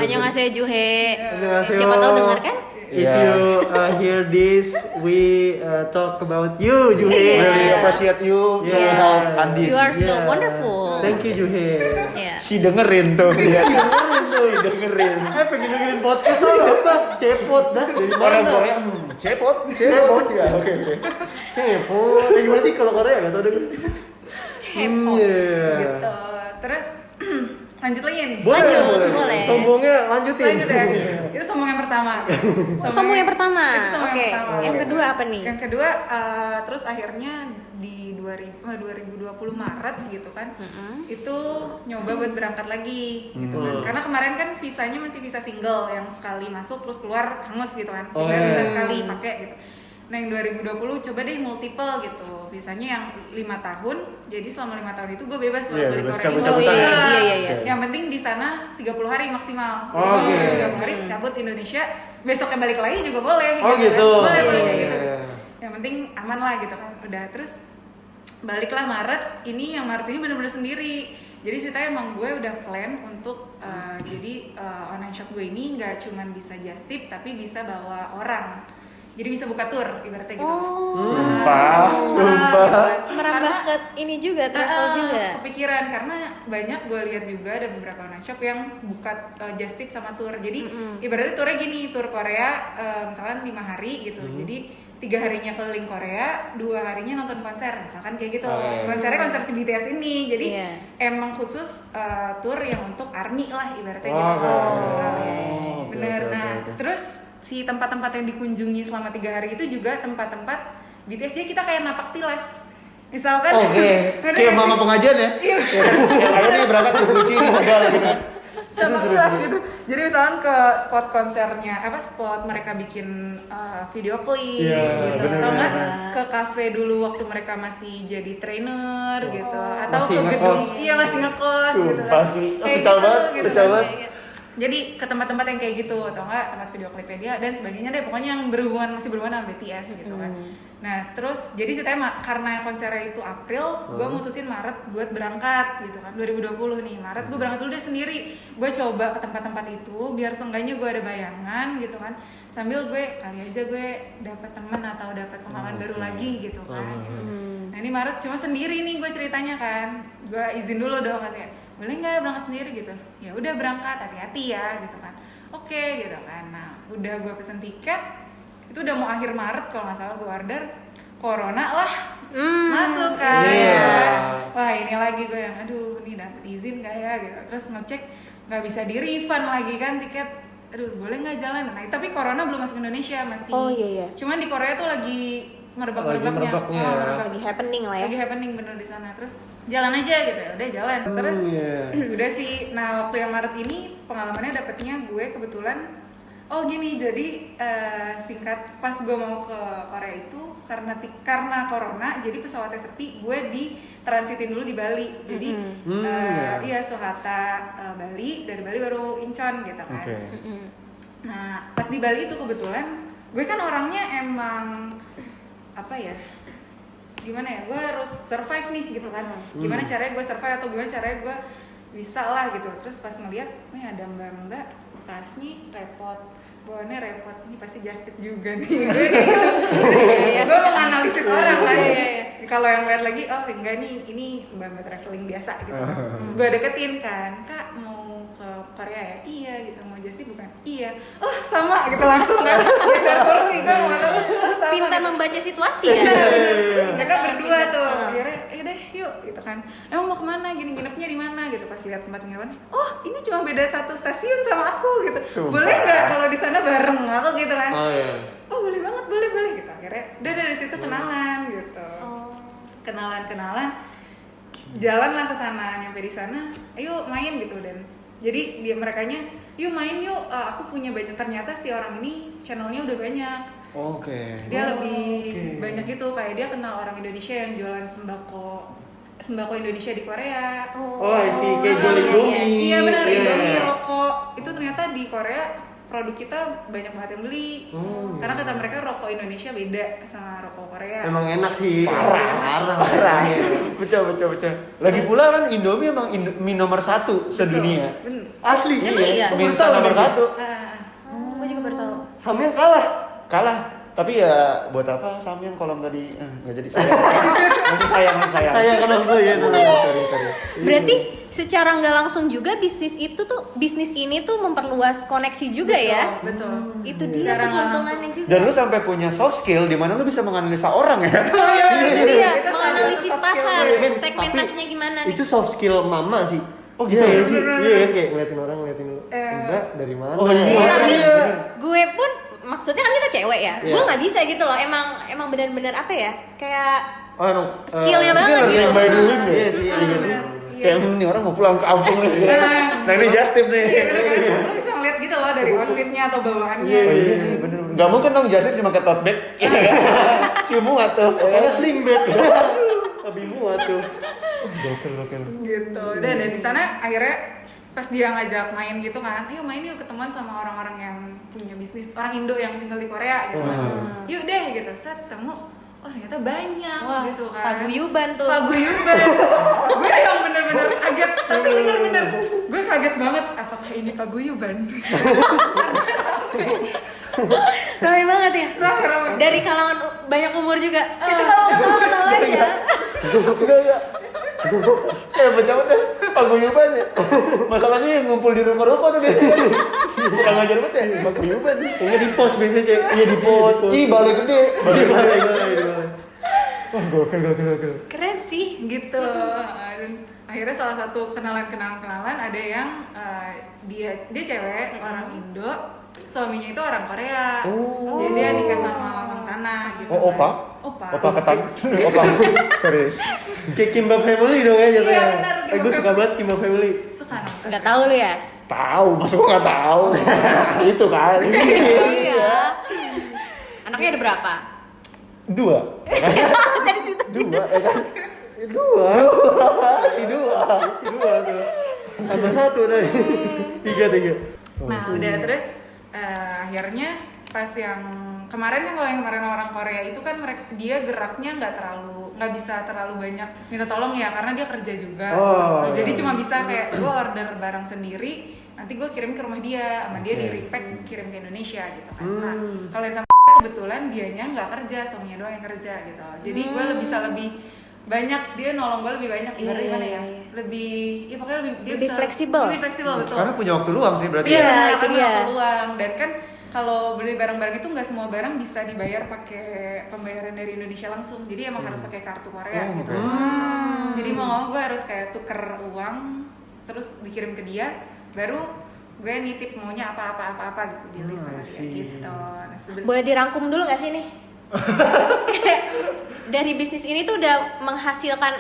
Annyeonghaseyo Juhe. Annyeonghaseyo. Siapa tahu dengar kan? If you hear this, we talk about you, Juhe. Really appreciate you to Yeah. help Andi. You are so Yeah. wonderful. Thank you, Juhe. Yeah. Si dengerin tuh. Si dengerin. Pengen dengerin podcast apa? Cepot dah. Dari Orang mana? Korea cepot ya. Oke. Cepot. Gimana sih kalau Korea? Gak tau deh. Cepot. Gitu. Terus lanjut lagi ya nih. Boleh. Sombongnya lanjutin. Lanjut ya. Itu sombong yang pertama. Sombong yang pertama. Itu sombong Oke. yang pertama. Yang kedua apa nih? Yang kedua terus akhirnya di 2020 Maret gitu kan. Itu nyoba buat berangkat lagi gitu kan. Karena kemarin kan visanya masih visa single yang sekali masuk terus keluar hangus gitu kan. Bisa sekali pakai gitu. Nah yang 2020 coba deh multiple gitu. Visanya yang 5 tahun. Jadi selama 5 tahun itu gue bebas balik bebas Korea. cabut-cabutan. Iya. Yang penting di sana 30 hari maksimal. Oke. 30 hari cabut Indonesia, besoknya balik lagi juga boleh. Oh gitu. Boleh Iya, kayak iya, gitu. iya. Yang penting aman lah gitu kan. Udah terus baliklah Maret. Ini yang Maret ini benar-benar sendiri. Jadi ceritanya emang gue udah plan untuk jadi online shop gue ini nggak cuma bisa just tip tapi bisa bawa orang. Jadi bisa buka tour ibaratnya gitu. Sumpah. Merambah ke ini juga, travel juga. Kepikiran karena banyak gue lihat juga ada beberapa online shop yang buka just tip sama tour. Jadi ibaratnya tournya gini, tour Korea misalkan 5 hari gitu. Jadi 3 harinya keliling Korea, 2 harinya nonton konser, misalkan kayak gitu. Konsernya konser si BTS ini, jadi emang khusus tour yang untuk ARMY lah ibaratnya gitu. Bener. Nah, terus si tempat-tempat yang dikunjungi selama 3 hari itu juga tempat-tempat BTS, dia kita kayak napak tilas. Misalkan Kayak mama pengajian ya? Iya. Ayo nih berangkat ke Gucci di modal gitu. sama kelas gitu. Jadi misalnya ke spot konsernya, spot mereka bikin video klip gitu, atau enggak ke kafe dulu waktu mereka masih jadi trainer gitu, atau Masih ke gedung, ngekos. iya masih ngekos gitu. Sumpah sih, Kayak pecah banget, gitu pecah kan. banget. Jadi ke tempat-tempat yang kayak gitu, atau enggak tempat video klipnya dia dan sebagainya deh, pokoknya yang masih berhubungan sama BTS gitu kan. Nah terus jadi ceritanya karena konsernya itu April, gue mutusin Maret buat berangkat gitu kan, 2020 nih, Maret gue berangkat dulu deh sendiri. Gue coba ke tempat-tempat itu biar seenggaknya gue ada bayangan gitu kan, sambil gue kali aja gue dapat teman atau dapat pengalaman baru lagi gitu kan. Gitu. Nah ini Maret cuma sendiri nih gue ceritanya kan, gue izin dulu dong katanya, boleh nggak berangkat sendiri gitu. Ya udah berangkat, hati-hati ya gitu kan. Oke gitu kan. Nah udah gue pesen tiket, itu udah mau akhir Maret kalau nggak salah gue order, corona lah masuk kan. Wah ini lagi gue yang aduh nih dapet izin gak ya gitu, terus ngecek nggak bisa di refund lagi kan tiket, aduh boleh nggak jalan. Nah tapi corona belum masuk Indonesia, masih cuman di Korea tuh lagi merebak-merebaknya, Lagi happening lah ya. lagi happening bener di sana. Terus jalan aja gitu, udah jalan terus udah sih. Nah waktu yang Maret ini pengalamannya dapetnya gue kebetulan gini, jadi singkat, pas gue mau ke Korea itu karena corona jadi pesawatnya sepi, gue ditransitin dulu di Bali. Jadi iya Sohata Bali, dari Bali baru Incheon gitu kan. Nah pas di Bali itu kebetulan gue kan orangnya emang gimana ya, gue harus survive nih gitu kan. Gimana caranya gue survive atau gimana caranya gue bisa lah gitu. Terus pas ngeliat nih ada mbak-mbak tasnya repot, bawaannya repot, ini pasti just tip juga nih. Gue menganalisis orang kan. Kalau yang lihat lagi, oh enggak nih, ini mbak-mbak traveling biasa gitu. Terus gue deketin kan, Kak mau ke Korea ya? Iya gitu. Mau just tip bukan? Iya. Oh sama gitu langsung kan. Geser kursi, gue mau tahu sama. Pintar membaca situasi ya. Mereka berdua tuh, akhirnya deh yuk gitu kan. Emang mau kemana? Gini nginepnya di mana gitu. Pas lihat tempat penginapannya, oh ini cuma beda 1 stasiun sama aku gitu. Boleh nggak kalau di sana bareng aku gitu kan? Oh boleh banget, boleh gitu. Akhirnya udah dari situ kenalan gitu. Kenalan, jalan lah ke sana. Nyampe di sana, ayo main gitu. Dan jadi dia merekanya, yuk main yuk. Aku punya banyak, ternyata si orang ini channelnya udah banyak. Dia lebih banyak itu, kayak dia kenal orang Indonesia yang jualan sembako Indonesia di Korea. Kayak jual Indomie. Iya benar, Indomie, rokok. Itu ternyata di Korea produk kita banyak banget yang beli. Karena kata mereka rokok Indonesia beda sama rokok Korea. Emang enak sih. Parah. Betul. Lagi pula kan Indomie emang mie nomor 1 sedunia. Bener. Asli. Iya. Mie instan nomor 1. Gue juga baru tahu. Samyang kalah. Tapi ya buat apa Samyang kalau nggak jadi sayang. masih sayang. Sayang kalau gue ya tuh. Sorry. Berarti secara nggak langsung juga bisnis ini tuh memperluas koneksi juga ya. Betul. Itu dia tuh keuntungannya juga. Dan lu sampai punya soft skill di mana lu bisa menganalisa orang ya. Itu dia, Itu menganalisis soft pasar, skill. segmentasinya gimana nih. Itu soft skill mama sih. Oh gitu ya ya? sih. Iya kan kayak ngeliatin dulu. Mbak dari mana? Tapi gue pun maksudnya kan kita cewek ya, gue nggak bisa gitu loh. Emang benar-benar apa ya, kayak skillnya banget gitu. Yang by doing deh. Iya sih. Kayak nih orang mau pulang ke kampung nih. Nah ini just tip nih. Lu bisa ngeliat gitu loh dari outfitnya atau bawaannya. Iya sih bener. Gak mungkin dong just tip cuma ke tote bag. Si muat tuh. Karena sling bag. Lebih muat tuh. Gokil. Gitu. Dan di sana akhirnya pas dia ngajak main gitu kan, ayo main yuk, ketemuan sama orang-orang yang punya bisnis, orang Indo yang tinggal di Korea gitu. Yuk deh gitu, set ketemu, oh ternyata banyak. Wah, gitu kan. paguyuban tuh. Gue yang bener-bener kaget, tapi bener-bener gue kaget banget, apakah ini paguyuban? Ramai banget ya. Ramai. Dari kalangan banyak umur juga. Kita ketawa aja. Enggak. Betul ya, paguyuban ya. Masalahnya yang ngumpul di ruko-ruko tuh biasanya. Bukan ngajar banget ya, paguyuban. Ini di pos biasanya. Iya di pos. Ih, balai gede. Balai. Wah, gokil. Keren sih. Gitu. Dan akhirnya salah satu kenalan ada yang dia cewek, orang Indo, suaminya itu orang Korea. Jadi dia nikah sama orang sana gitu. Oh, opa ketan. Opa. Sorry. Kayak Kimbap Family dong ya jatuhnya. Iya, benar, Kimbap Gue suka banget Kimbap Family. Suka nonton. Nggak tahu lu ya. Tahu, maksud gue nggak tahu. Itu kan. Iya. Anaknya ada berapa? 2. Dari situ. 2 ya kan? Dua tuh. Tambah 1 tadi. 3. Nah udah terus akhirnya pas yang kemarin kan, kalau yang kemarin orang Korea itu kan dia geraknya nggak bisa terlalu banyak minta tolong ya, karena dia kerja juga. Jadi cuma bisa kayak gue order barang sendiri, nanti gue kirim ke rumah dia, sama dia di repack kirim ke Indonesia gitu kan. Nah kalau yang sama kebetulan dianya nggak kerja, suaminya doang yang kerja gitu. Jadi gue bisa lebih banyak, dia nolong gue lebih banyak, ibaratnya gimana ya, lebih ya pokoknya dia Lebih bisa- fleksibel. lebih fleksibel, betul. Karena punya waktu luang sih berarti. Iya, Iya, itu kan dia. waktu luang. Dan kan kalau beli barang-barang itu nggak semua barang bisa dibayar pakai pembayaran dari Indonesia langsung, jadi emang harus pakai kartu Korea gitu. Jadi mau nggak mau gue harus kayak tuker uang terus dikirim ke dia, baru gue nitip maunya apa gitu di list sama dia gitu. Nah, Boleh dirangkum dulu nggak sih nih? Dari bisnis ini tuh udah menghasilkan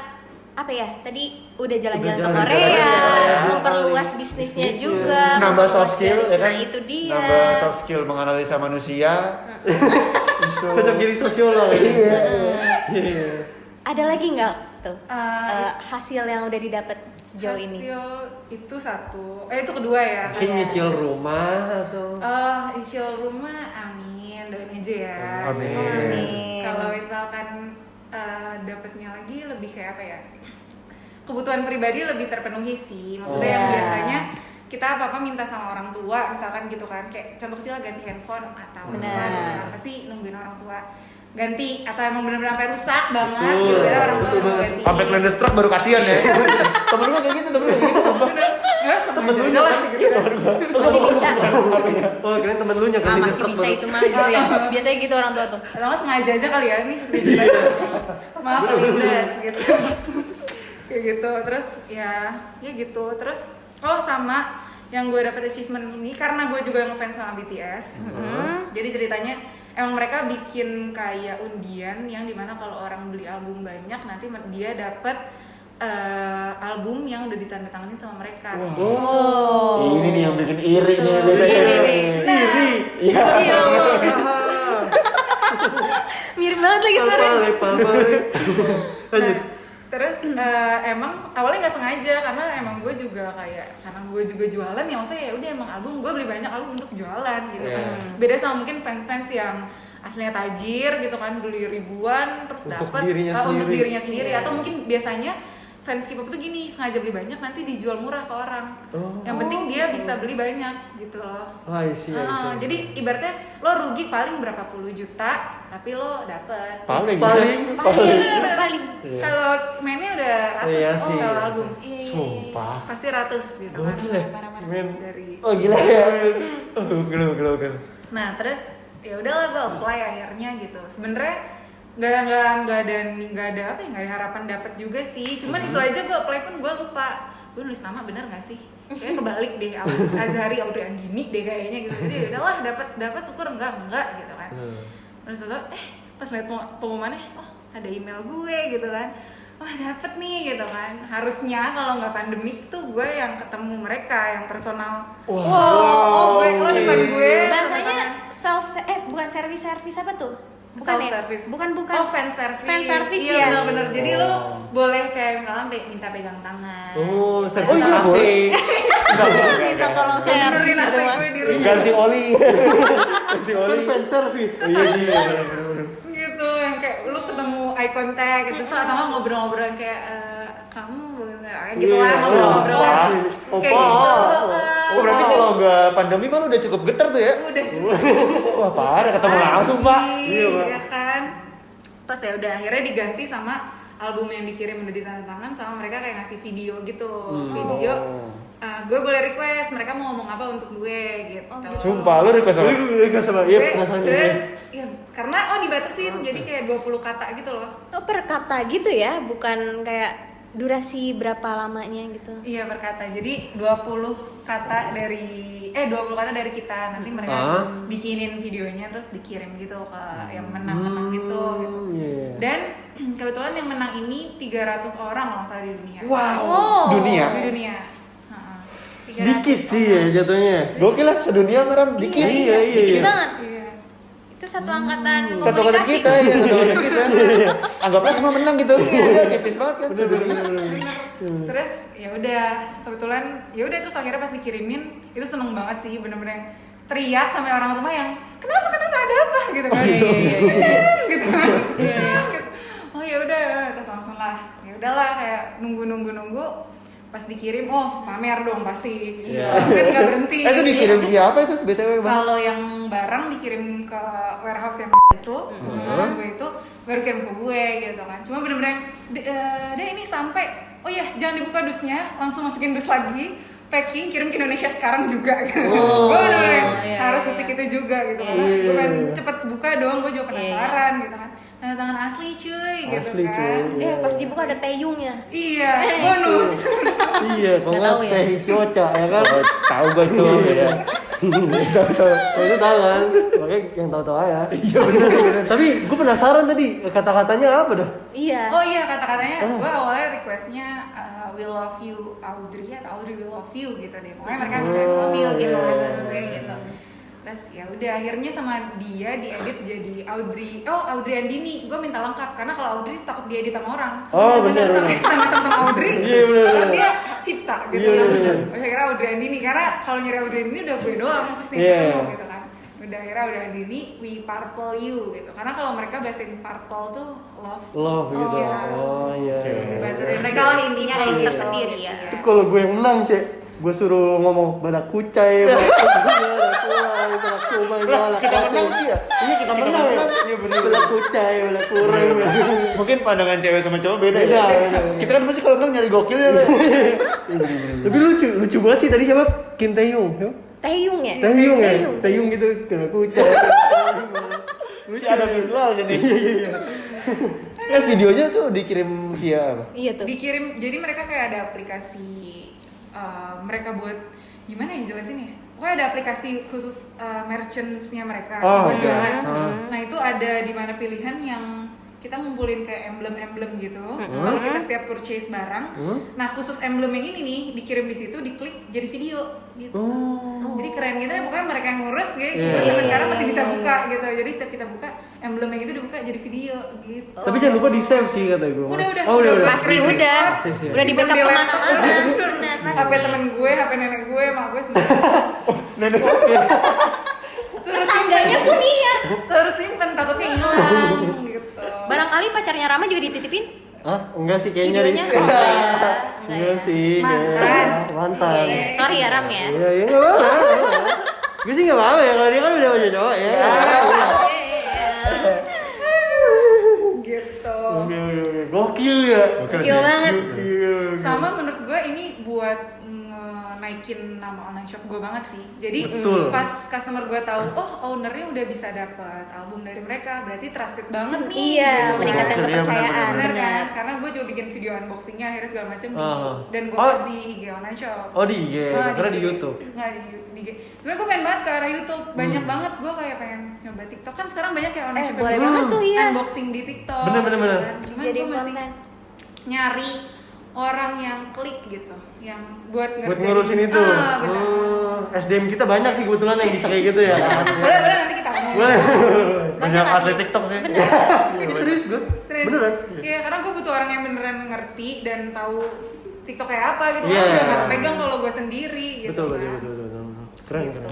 apa ya? Tadi udah jalan-jalan ke jalan-jalan Korea, ke Korea. memperluas bisnisnya juga, Nambah soft memperluas skill dari- ya kan? Nah, itu dia. Nambah soft skill menganalisa manusia. Cocok jadi sosiolog. Iya. Ada lagi nggak tuh Eh, hasil yang udah didapat sejauh ini? hasil itu satu, itu kedua ya. Mungkin nyicil rumah atau Insya rumah, amin, doain aja ya. Amin. Amin. Kalau misalkan dapatnya lagi lebih kayak apa ya? Kebutuhan pribadi lebih terpenuhi sih. Maksudnya yang biasanya kita apa-apa minta sama orang tua, misalkan gitu kan. Kayak contoh kecil ganti handphone atau Benar. apa sih nungguin orang tua ganti, atau emang bener-bener sampai rusak banget gitu ya, orang tua mau ganti. Sampai Landestruck baru kasihan ya. Temen gue kayak gitu, sumpah. Temen lu Masih bisa. oh keren temen lu Ah, masih bisa itu mah gitu ya. Biasanya gitu orang tua tuh. Atau nggak sengaja aja kali ya nih. Maaf lindas gitu. Kayak gitu. Terus ya gitu. Terus sama yang gue dapet achievement ini karena gue juga ngefans sama BTS. Jadi ceritanya emang mereka bikin kayak undian yang dimana kalau orang beli album banyak nanti dia dapet album yang udah ditandatangani sama mereka. Oh. Ini nih yang bikin iri nih biasanya. Iri. Iya. Iya, Bos. Mirip banget lagi suaranya. Lanjut. Terus emang awalnya nggak sengaja karena emang gue juga karena gue juga jualan ya, maksudnya ya udah emang album gue beli banyak album untuk jualan gitu kan. Beda sama mungkin fans-fans yang aslinya tajir gitu kan, beli ribuan terus Untuk dapat dirinya untuk sendiri. dirinya sendiri, atau mungkin biasanya fans K-pop tuh gini, sengaja beli banyak nanti dijual murah ke orang. Yang penting dia bisa beli banyak gitu loh. I see. Jadi ibaratnya lo rugi paling berapa puluh juta tapi lo dapet Paling. Paling. kalau mainnya udah ratus. Iya sih. Kalau album Sumpah. pasti ratus gitu kan. Gokil ya. Parah-parah. Men. Dari Oh gila ya. Gila. nah terus ya udahlah gue apply akhirnya gitu. Sebenarnya nggak ada apa ya, nggak ada harapan dapat juga sih. Cuman itu aja gue apply pun gue lupa gue nulis nama bener nggak sih, kayaknya kebalik deh. Azhari Audriandini deh kayaknya gitu. Jadi udahlah dapat syukur, enggak gitu kan. Terus pas lihat pengumumannya, oh ada email gue gitu kan, wah dapet nih gitu kan. Harusnya kalau nggak pandemik tuh gue yang ketemu mereka yang personal. Wow. Lo depan gue. Bahasanya bukan service apa tuh? Bukan ya? Self-service. Bukan. Oh, fan service. Fan service iya, ya. benar-benar. Jadi lo boleh kayak misalnya minta pegang tangan. Oh, saya Oh, iya, boleh. Minta tolong saya Benerin AC semua. gue di rumah. Ganti oli. Kan fan service. Iya. Gitu, yang kayak lu ketemu eye contact gitu. So, atau nggak ngobrol-ngobrol yang kayak kamu gitu Iya, lah, ngobrol Opa. kayak gitu. Oh berarti kalau nggak pandemi mah lu udah cukup getar tuh ya? Udah Wah parah ketemu langsung pak. Iya, Pak. Kan. Terus ya udah akhirnya diganti sama album yang dikirim udah ditandatangan sama mereka kayak ngasih video gitu. Video gue boleh request mereka mau ngomong apa untuk gue gitu. Sumpah lu request apa? Iya, Gue penasaran sebenarnya, gue. ya, karena dibatasin jadi kayak 20 kata gitu loh. Oh, per kata gitu ya, bukan kayak durasi berapa lamanya gitu. Iya berkata. Jadi 20 kata dari kita, nanti mereka bikinin videonya terus dikirim gitu ke yang menang-menang gitu. Iya. Dan kebetulan yang menang ini 300 orang kalau nggak salah di dunia. Wow. Oh. Dunia. Di dunia. Sedikit sih ya jatuhnya. Gokil lah sedunia meram dikit. Iya. Dikit banget. Iya. Itu satu angkatan Satu kata komunikasi. kita ya, satu kata kita. Anggaplah semua menang gitu. Udah tipis banget kan sebenarnya. Terus ya udah kebetulan ya udah terus akhirnya pas dikirimin itu seneng banget sih bener-bener teriak sampai orang rumah yang kenapa ada apa gitu kan. Gitu kan. Gitu. Oh ya udah terus langsung lah. Ya udahlah kayak nunggu pas dikirim pamer dong pasti. Sosmed nggak berhenti. Itu dikirim via apa itu BTW Bang? Kalau yang barang dikirim ke warehouse yang itu, gue itu baru kirim ke gue gitu kan. Cuma bener-bener, deh ini sampai, oh ya jangan dibuka dusnya, langsung masukin dus lagi, packing, kirim ke Indonesia sekarang juga. Gitu. Gue bener-bener harus detik itu juga gitu kan. Gue pengen cepet buka dong, gue juga penasaran gitu kan. Tanda tangan asli cuy gitu Asli, kan. cuy. Pas dibuka ada teyungnya. Iya, bonus. Iya, kalau Nggak nggak tahu ya. teh coca ya kan. Oh, tahu gue tuh ya. Oh, itu tahu kan? Makanya yang tahu-tahu aja. Iya benar. Tapi gue penasaran tadi kata-katanya apa dah? Iya. Oh iya kata-katanya, gue awalnya requestnya we love you Audrey atau Audrey we love you gitu deh. Pokoknya mereka bicara love you gitu kan, gue gitu. Terus ya udah akhirnya sama dia diedit jadi Audrey Andini. Gue minta lengkap karena kalau Audrey takut diedit sama orang. Oh, benar. Sama Audrey. Iya, benar. Karena dia cipta gitu Iya, ya. benar. Saya kira Audrey Andini karena kalau nyari Audrey Andini udah gue doang pasti Iya. ketemu gitu kan. Udah akhirnya udah Andini we purple you gitu. Karena kalau mereka bahasin purple tuh love. Gitu. Iya. Oh iya. Bahasa mereka lah intinya kayak gitu. Tersendiri ya. Itu kalau gue yang menang, Cek, gue suruh ngomong badak kucai, badak kumai, Kita menang sih ya. Iya, kita menang ya. Iya benar. Badak kucai, badak kurang. Mungkin pandangan cewek sama cowok beda ya. Beda. Kita kan pasti kalau menang nyari gokil ya. Le. Tapi lucu banget sih tadi siapa? Kim Taeyong. Teyung ya? Taeyong ya? Taeyong gitu, badak kucai. Si ada visual jadi. Videonya tuh dikirim via apa? Iya tuh. Dikirim, jadi mereka kayak ada aplikasi mereka buat gimana ya jelasin ya? Pokoknya ada aplikasi khusus merchants-nya mereka buat iya. jualan. Nah itu ada di mana pilihan yang kita ngumpulin kayak emblem-emblem gitu. Kalau kita setiap purchase barang, nah khusus emblem yang ini nih dikirim di situ, diklik jadi video gitu. Jadi keren gitu ya, pokoknya mereka yang ngurus gitu. Gue sampai sekarang masih bisa buka gitu. Jadi setiap kita buka emblem yang itu dibuka jadi video gitu. Tapi jangan lupa di save sih kata gue. Udah. Oh, udah. Pasti udah. Pasti, Udah di backup Di laptop. kemana-mana. Benar, pasti. HP temen gue, HP nenek gue, mak gue sendiri. Nenek. Tetangganya pun iya. Suruh simpen takutnya hilang gitu. Barangkali pacarnya Rama juga dititipin Hah? Enggak sih kayaknya. videonya. Riz. Oh, iya. Enggak sih. Mantan. Mantan. Iya. Sorry ya Ram ya. Iya, enggak apa-apa. Gue sih enggak apa-apa ya kalau dia kan udah punya cowok ya. Iya. Gitu. Oke. Gokil ya. Gokil banget. Gokil. Sama menurut gue ini buat naikin nama online shop gue banget sih. Jadi Betul. pas customer gue tahu, ownernya udah bisa dapat album dari mereka, berarti trusted banget nih. Iya, gitu. meningkatkan Iya, kepercayaan. Bener kan? Benar. Karena gue juga bikin video unboxingnya akhirnya segala macam dan gue Oh. post di IG online shop. Oh, di IG, karena di IG. YouTube. Nggak di IG. Sebenarnya gue pengen banget ke arah YouTube, banyak banget gue kayak pengen nyoba TikTok kan sekarang banyak kayak online shop boleh yang banget tuh, iya. unboxing di TikTok. Bener. gitu kan. Cuman Jadi gue masih konten. nyari orang yang klik gitu, yang buat Buat ngurusin itu. Benar. SDM kita banyak sih kebetulan yang bisa kayak gitu ya. Boleh nanti kita ngomong. Boleh. Banyak atlet. atlet TikTok sih. Bener. Ini serius gue. Serius? Beneran. Iya, karena gue butuh orang yang beneran ngerti dan tahu TikTok kayak apa gitu. Iya. Kan udah nggak pegang kalau gue sendiri gitu. Betul. kan. Keren. Gitu.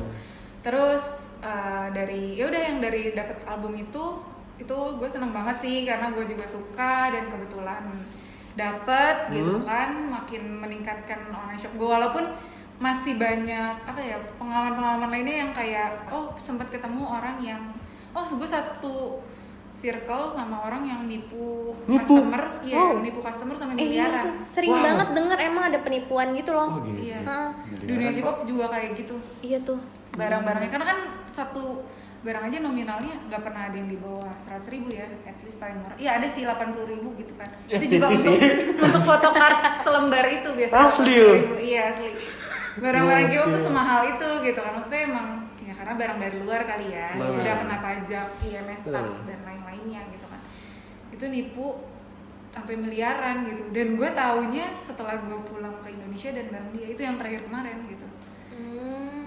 Terus dari ya udah yang dari dapat album itu gue seneng banget sih karena gue juga suka dan kebetulan dapet gitu kan, makin meningkatkan online shop gue walaupun masih banyak apa ya pengalaman lainnya yang kayak sempat ketemu orang yang gue satu circle sama orang yang nipu customer, nipu customer sampai Iya miliaran. tuh, sering banget denger emang ada penipuan gitu loh. Iya. Heeh. Dunia K-pop juga kayak gitu. Iya tuh. Barang-barangnya karena kan satu barang aja nominalnya nggak pernah ada yang di bawah 100.000 ya, at least paling murah. Iya ada sih 80.000 gitu kan. Ya, Itu juga tipis untuk photocard selembar itu biasanya. Asli loh. 80.000. Iya asli. Barang-barang K-pop tuh semahal itu gitu kan. Maksudnya emang ya karena barang dari luar kali ya. Udah kena pajak, IMS tax dan lain-lainnya gitu kan. Itu nipu sampai miliaran gitu. Dan gue taunya setelah gue pulang ke Indonesia dan bareng dia, itu yang terakhir kemarin gitu.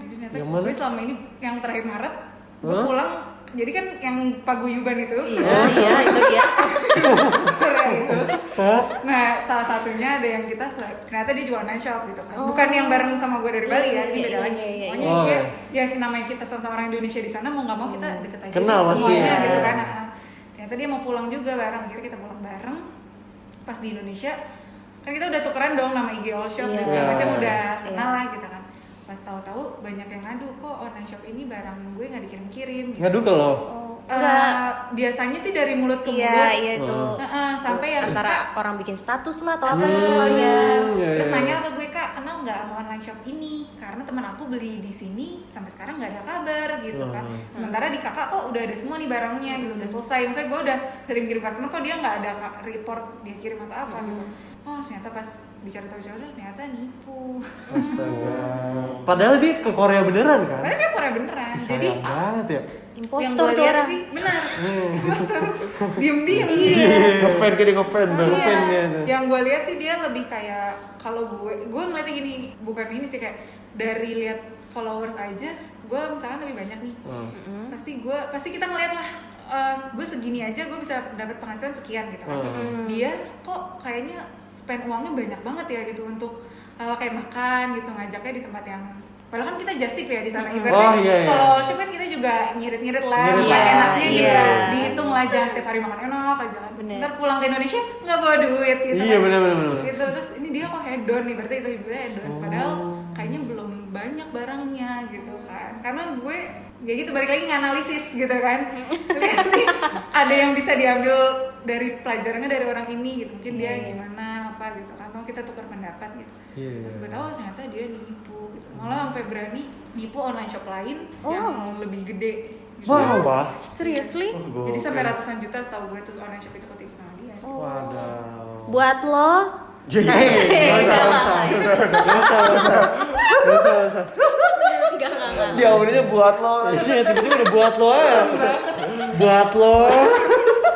Jadi ternyata gue selama ini yang terakhir Maret gue pulang, jadi kan yang paguyuban itu. Iya itu dia. Korea itu. Nah, salah satunya ada yang kita ternyata dia juga online shop gitu kan. Bukan yang bareng sama gue dari Bali ya, ini beda lagi. Pokoknya dia ya namanya kita sama orang Indonesia di sana mau nggak mau kita deket aja Kenal pasti semuanya ya. gitu kan. Ternyata dia mau pulang juga bareng, akhirnya kita pulang bareng. Pas di Indonesia kan kita udah tukeran dong nama IG all shop dan segala macam, udah kenal lah gitu kan. Pas tahu-tahu banyak yang ngadu, kok online shop ini barang gue nggak dikirim-kirim gitu. Ngadu ke lo? Biasanya sih dari mulut ke mulut. Iya itu. Sampai yang Antara orang bikin status lah atau apa gitu kali ya. Terus nanya ke gue, Kak, kenal nggak sama online shop ini? Karena teman aku beli di sini sampai sekarang nggak ada kabar gitu kan. Sementara di kakak kok udah ada semua nih barangnya gitu, udah selesai. Misalnya gue udah kirim customer kok dia nggak ada report dia kirim atau apa gitu. Oh ternyata pas bicara ternyata nipu. Astaga. Padahal dia ke Korea beneran kan? Padahal dia Korea beneran. Jadi Sayang banget ya. Impostor yang tuh gua lihat orang. sih, benar. Impostor. Diem-diem. Ngefan kayak dia ngefan Iya. Ngefan dia tuh. Yang gue lihat sih dia lebih kayak kalau gue ngeliatnya gini, bukan ini sih, kayak dari lihat followers aja, gue misalkan lebih banyak nih. Pasti kita ngeliat lah. Gue segini aja gue bisa dapat penghasilan sekian gitu kan. Dia kok kayaknya spend uangnya banyak banget ya gitu untuk hal kayak makan gitu, ngajaknya di tempat yang padahal kan kita just tip ya di sana. Ibaratnya kalau shop kan kita juga ngirit-ngirit lah, enaknya gitu. Dihitung lah, jangan setiap hari makan enak aja kan. Ntar pulang ke Indonesia nggak bawa duit gitu. Iya kan. benar. Gitu, terus ini dia kok hedon nih, berarti itu ibunya hedon. Padahal kayaknya belum banyak barangnya gitu kan. Karena gue ya gitu, balik lagi nganalisis gitu kan. Tapi ada yang bisa diambil dari pelajarannya dari orang ini gitu. Mungkin dia gimana apa gitu kan. Mau kita tukar pendapat gitu. Terus gue tahu ternyata dia nipu gitu. Malah sampai berani nipu online shop lain yang lebih gede. Gitu. Apa? Seriously? Jadi sampai ratusan juta setahu gue, terus online shop itu ketipu sama dia. Waduh. Buat lo enggak. Dia awalnya buat lo. Iya, tiba-tiba udah buat lo ya. Buat lo.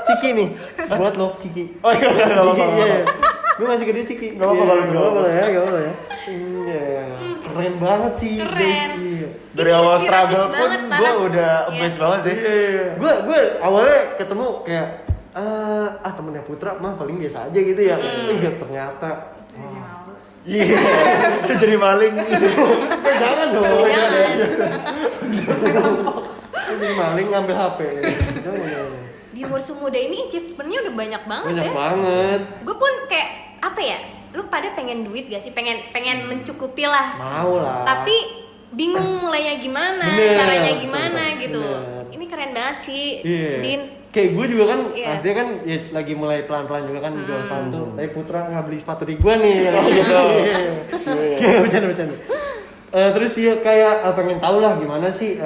Ciki nih. Buat lo, Ciki. Oh iya, enggak apa-apa. Iya. Gue masih gede Ciki. Gak apa-apa kalau itu. Gak apa-apa ya. Iya. Keren banget sih. Keren. Iya. Dari Ini awal inspiratif struggle pun banget, gue parah. udah amazed banget sih. Iya. Gue awalnya ketemu kayak temennya Putra mah paling biasa aja gitu ya. Enggak, ternyata. Iya, dia jadi maling. Jangan dong. Jadi maling ngambil HP. Jangan. Di umur semuda ini achievementnya udah banyak banget Banyak ya. banget. Gue pun kayak apa ya? Lu pada pengen duit gak sih? Pengen mencukupi lah. Mau lah. Tapi bingung mulainya gimana, Bener, caranya betul, gimana gitu. bener. Ini keren banget sih, Iya. Din. Kayak gue juga kan, Iya. dia kan ya, lagi mulai pelan-pelan juga kan jual sepatu. Tapi Putra nggak beli sepatu di gue nih. Gitu. Bercanda. Terus ya kayak pengen tahu lah gimana sih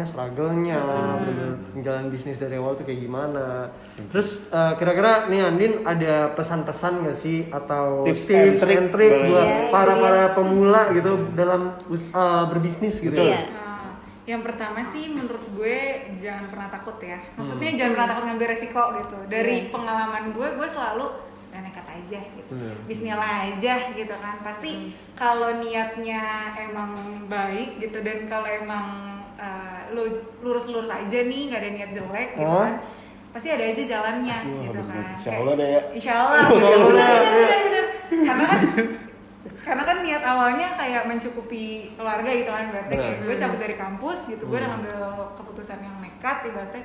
struggle-nya, bener menjalani bisnis dari awal tuh kayak gimana. Terus kira-kira nih Andin ada pesan-pesan nggak sih atau Tips and trick buat Yes, para pemula gitu dalam berbisnis gitu? Iya. Yang pertama sih menurut gue jangan pernah takut ya. Maksudnya jangan pernah takut ngambil resiko gitu. Dari pengalaman gue selalu nekat aja gitu. Bismillah aja gitu kan. Pasti kalau niatnya emang baik gitu, dan kalau emang lu lurus-lurus aja nih, nggak ada niat jelek gitu kan. Pasti ada aja jalannya gitu kan. Insyaallah deh ya. Insyaallah. Karena kan niat awalnya kayak mencukupi keluarga gitu kan, berarti kayak gue cabut dari kampus gitu, gue udah ngambil keputusan yang nekat, ibaratnya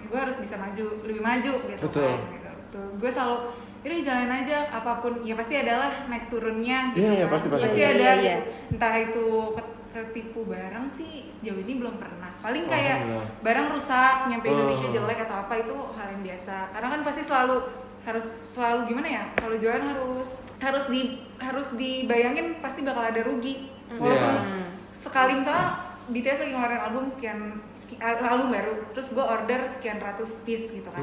gue harus bisa lebih maju gitu. Betul. Kan gitu. Tuh, gue selalu udah jalanin aja, apapun ya pasti adalah naik turunnya. Iya, kan. pasti. Ada Iya. entah itu ketipu barang sih sejauh ini belum pernah. Paling kayak barang rusak nyampe Indonesia jelek atau apa, itu hal yang biasa. Karena kan pasti harus selalu gimana ya, kalau jualan harus dibayangin pasti bakal ada rugi. Walaupun sekali misalnya BTS lagi ngeluarin album baru, terus gue order sekian ratus piece gitu kan,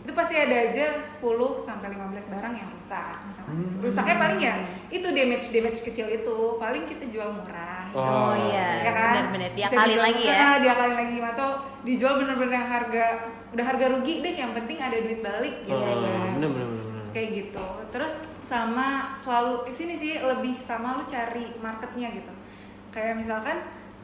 itu pasti ada aja 10 sampai 15 barang yang rusak misalnya. Rusaknya paling ya itu damage kecil itu, paling kita jual murah gitu. Oh iya, Ya kan? benar-benar Bisa diakalin dijual- lagi ya. diakalin lagi atau dijual bener-bener yang udah harga rugi deh, yang penting ada duit balik gitu. Bener. Terus kayak gitu. Terus sama selalu sini sih lebih sama lu cari marketnya gitu. Kayak misalkan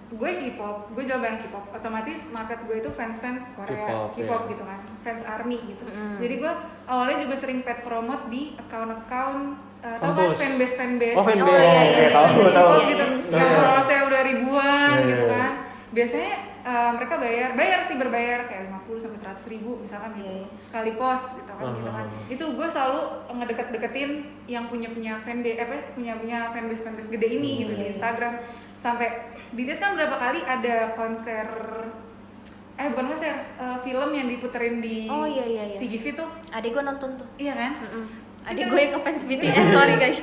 gue K-pop, gue jual barang K-pop, otomatis market gue itu fans Korea K-pop iya. gitu kan, fans ARMY gitu. Jadi gue awalnya juga sering paid promote di account tau kan Kampus. fanbase. Oh, fanbase. Oh, iya, tahu. K-pop gitu. Iya. Yang followersnya udah ribuan Iya, gitu iya. kan. Biasanya mereka berbayar kayak 50 sampai 100 ribu misalkan gitu. Iya. Sekali post gitu kan. Itu gue selalu ngedeket-deketin yang punya fanbase punya fanbase gede ini gitu di Instagram. Sampai BTS kan berapa kali ada konser bukan konser, film yang diputerin di Oh, iya. CGV tuh. Adik gue nonton tuh. Iya kan? Adik gue yang ngefans BTS, sorry guys.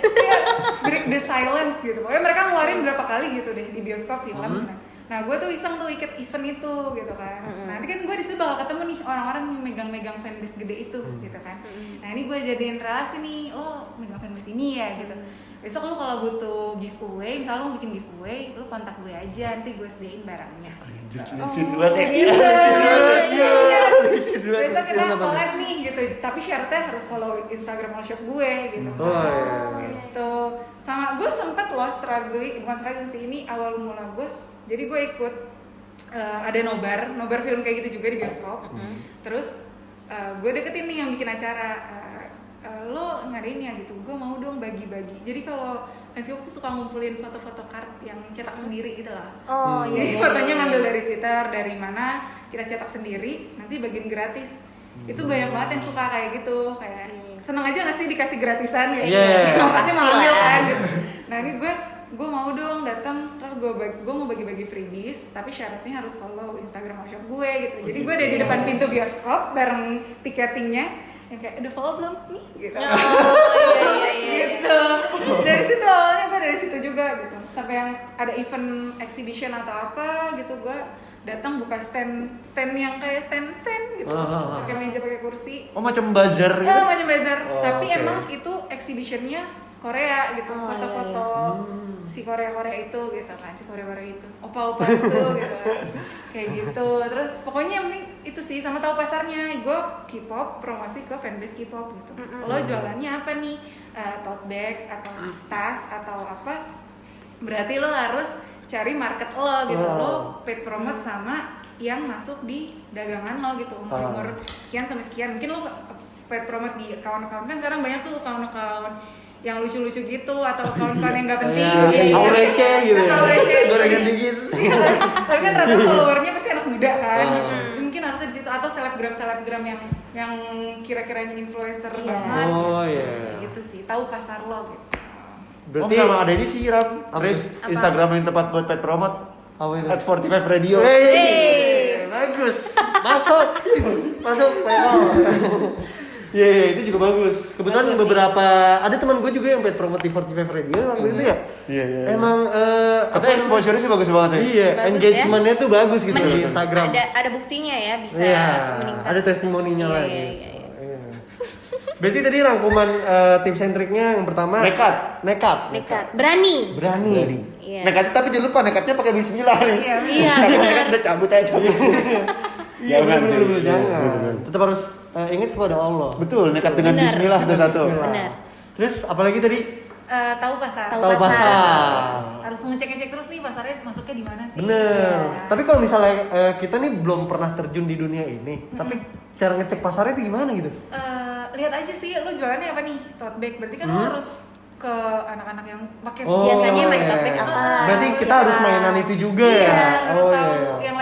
Break the silence gitu. Pokoknya mereka ngeluarin berapa kali gitu deh di bioskop film. Nah, gue tuh iseng tuh ikut event itu gitu kan. Nanti kan gue disitu bakal ketemu nih orang-orang yang megang fanbase gede itu gitu kan. Nah, ini gue jadiin relasi nih, lo megang fanbase ini ya gitu. Besok lo kalau butuh giveaway, misalnya lo mau bikin giveaway, lo kontak gue aja, nanti gue sediain barangnya. Lucu banget ya. Iya. Besok kita collab nih gitu, tapi syaratnya harus follow Instagram all shop gue gitu. Oh iya. Gitu. Sama gue sempet loh bukan struggling sih, ini awal mula gue. Jadi gue ikut ada nobar film kayak gitu juga di bioskop. Terus gue deketin nih yang bikin acara. Lo ngadain ya gitu, gue mau dong bagi-bagi. Jadi kalau fans K-pop tuh suka ngumpulin foto-foto card yang cetak sendiri gitu lah. Oh iya. Jadi fotonya ngambil dari Twitter, dari mana kita cetak sendiri, nanti bagiin gratis. Itu banyak banget yang suka kayak gitu, kayak seneng aja nggak sih dikasih gratisan ya? Iya. Seneng pasti Pasti mau ambil lah. kan. Gitu. Nah ini gue mau dong datang, terus gue mau bagi-bagi freebies, tapi syaratnya harus follow Instagram shop gue gitu. Jadi gue ada di depan pintu bioskop bareng tiketingnya. Yang kayak udah follow belum nih gitu. Oh iya. Gitu. Dari situ awalnya gue dari situ juga gitu. Sampai yang ada event exhibition atau apa gitu, gue datang buka stand yang kayak stand gitu. Pakai meja, pakai kursi. Oh, macam bazar gitu. Macam bazar. Oh, Tapi oke. emang itu exhibitionnya Korea gitu, Oh, foto-foto si Korea itu gitu kan, si Korea itu, opa itu gitu kan. Kayak gitu. Terus pokoknya yang penting itu sih, sama tahu pasarnya. Gue K-pop promosi ke fanbase K-pop gitu. Lo jualannya apa nih? Tote bag atau tas atau apa? Berarti lo harus cari market lo gitu. Lo paid promote sama yang masuk di dagangan lo gitu, umur sekian sampai sekian. Mungkin lo paid promote di account-account, kan sekarang banyak tuh account-account yang lucu-lucu gitu atau account-account yang nggak penting. Tahu receh gitu. Tahu receh. Gorengan dikit. Iya, tapi kan rata followernya pasti anak muda kan. Mungkin harusnya di situ, atau selebgram yang kira-kiranya influencer banget. Oh iya. Gitu sih, tahu pasar lo gitu. Oh, sama ada ini sih Ram. Riz, Instagram yang tepat buat pet promote. Apa itu? @45 Radio. Bagus. Masuk. Iya, itu juga bagus. Kebetulan Bagus sih. beberapa ada teman gue juga yang paid promote di 45 Radio waktu itu ya. Iya. Emang Katanya exposure sih bagus banget sih. Iya, Bagus engagement-nya tuh bagus gitu di Mending Instagram. ada buktinya ya, bisa Iya, meningkat. ada testimoninya Iya, lagi. iya. Iya. Berarti tadi rangkuman tips and triknya yang pertama Nekat. Nekat, berani. Berani. Iya. Nekatnya tapi jangan lupa nekatnya pakai bismillah nih. Iya, Tapi benar. nekat udah cabut aja cabut. Iya, Jangan sih. bener, Iya, jangan. bener. Tetap harus ingat kepada Allah. Betul, nekat dengan Benar. bismillah itu satu. Benar. Terus apalagi tadi Tahu pasar. Tahu tahu pasar. pasar. Harus ngecek-ngecek terus nih pasarnya masuknya di mana sih. Bener. Iya. Tapi kalau misalnya kita nih belum pernah terjun di dunia ini, tapi cara ngecek pasarnya itu gimana gitu? Lihat aja sih lo jualannya apa nih, tote bag. Berarti kan lo harus ke anak-anak yang pakai Biasanya Oh, pakai iya. tote bag apa? Berarti kita harus mainan itu juga Iya, ya. harus Oh, tahu iya. yang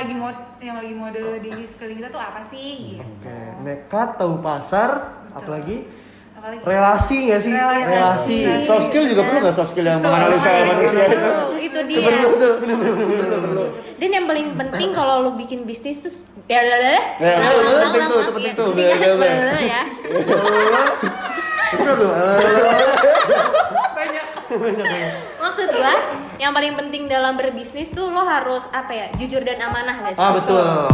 lagi mode di sekeliling kita tuh apa sih gitu. Oke, nekat, tahu pasar, apalagi Apalagi relasi nggak sih? Relasi. Soft skill juga perlu nggak soft skill yang Betul. menganalisa manusia itu? Itu dia. Dan yang paling penting kalau lo bikin bisnis tuh Ya, itu penting tuh, itu penting tuh. ya. Betul tuh. banyak. Maksud gua, yang paling penting dalam berbisnis tuh lo harus apa ya? Jujur dan amanah guys. Betul.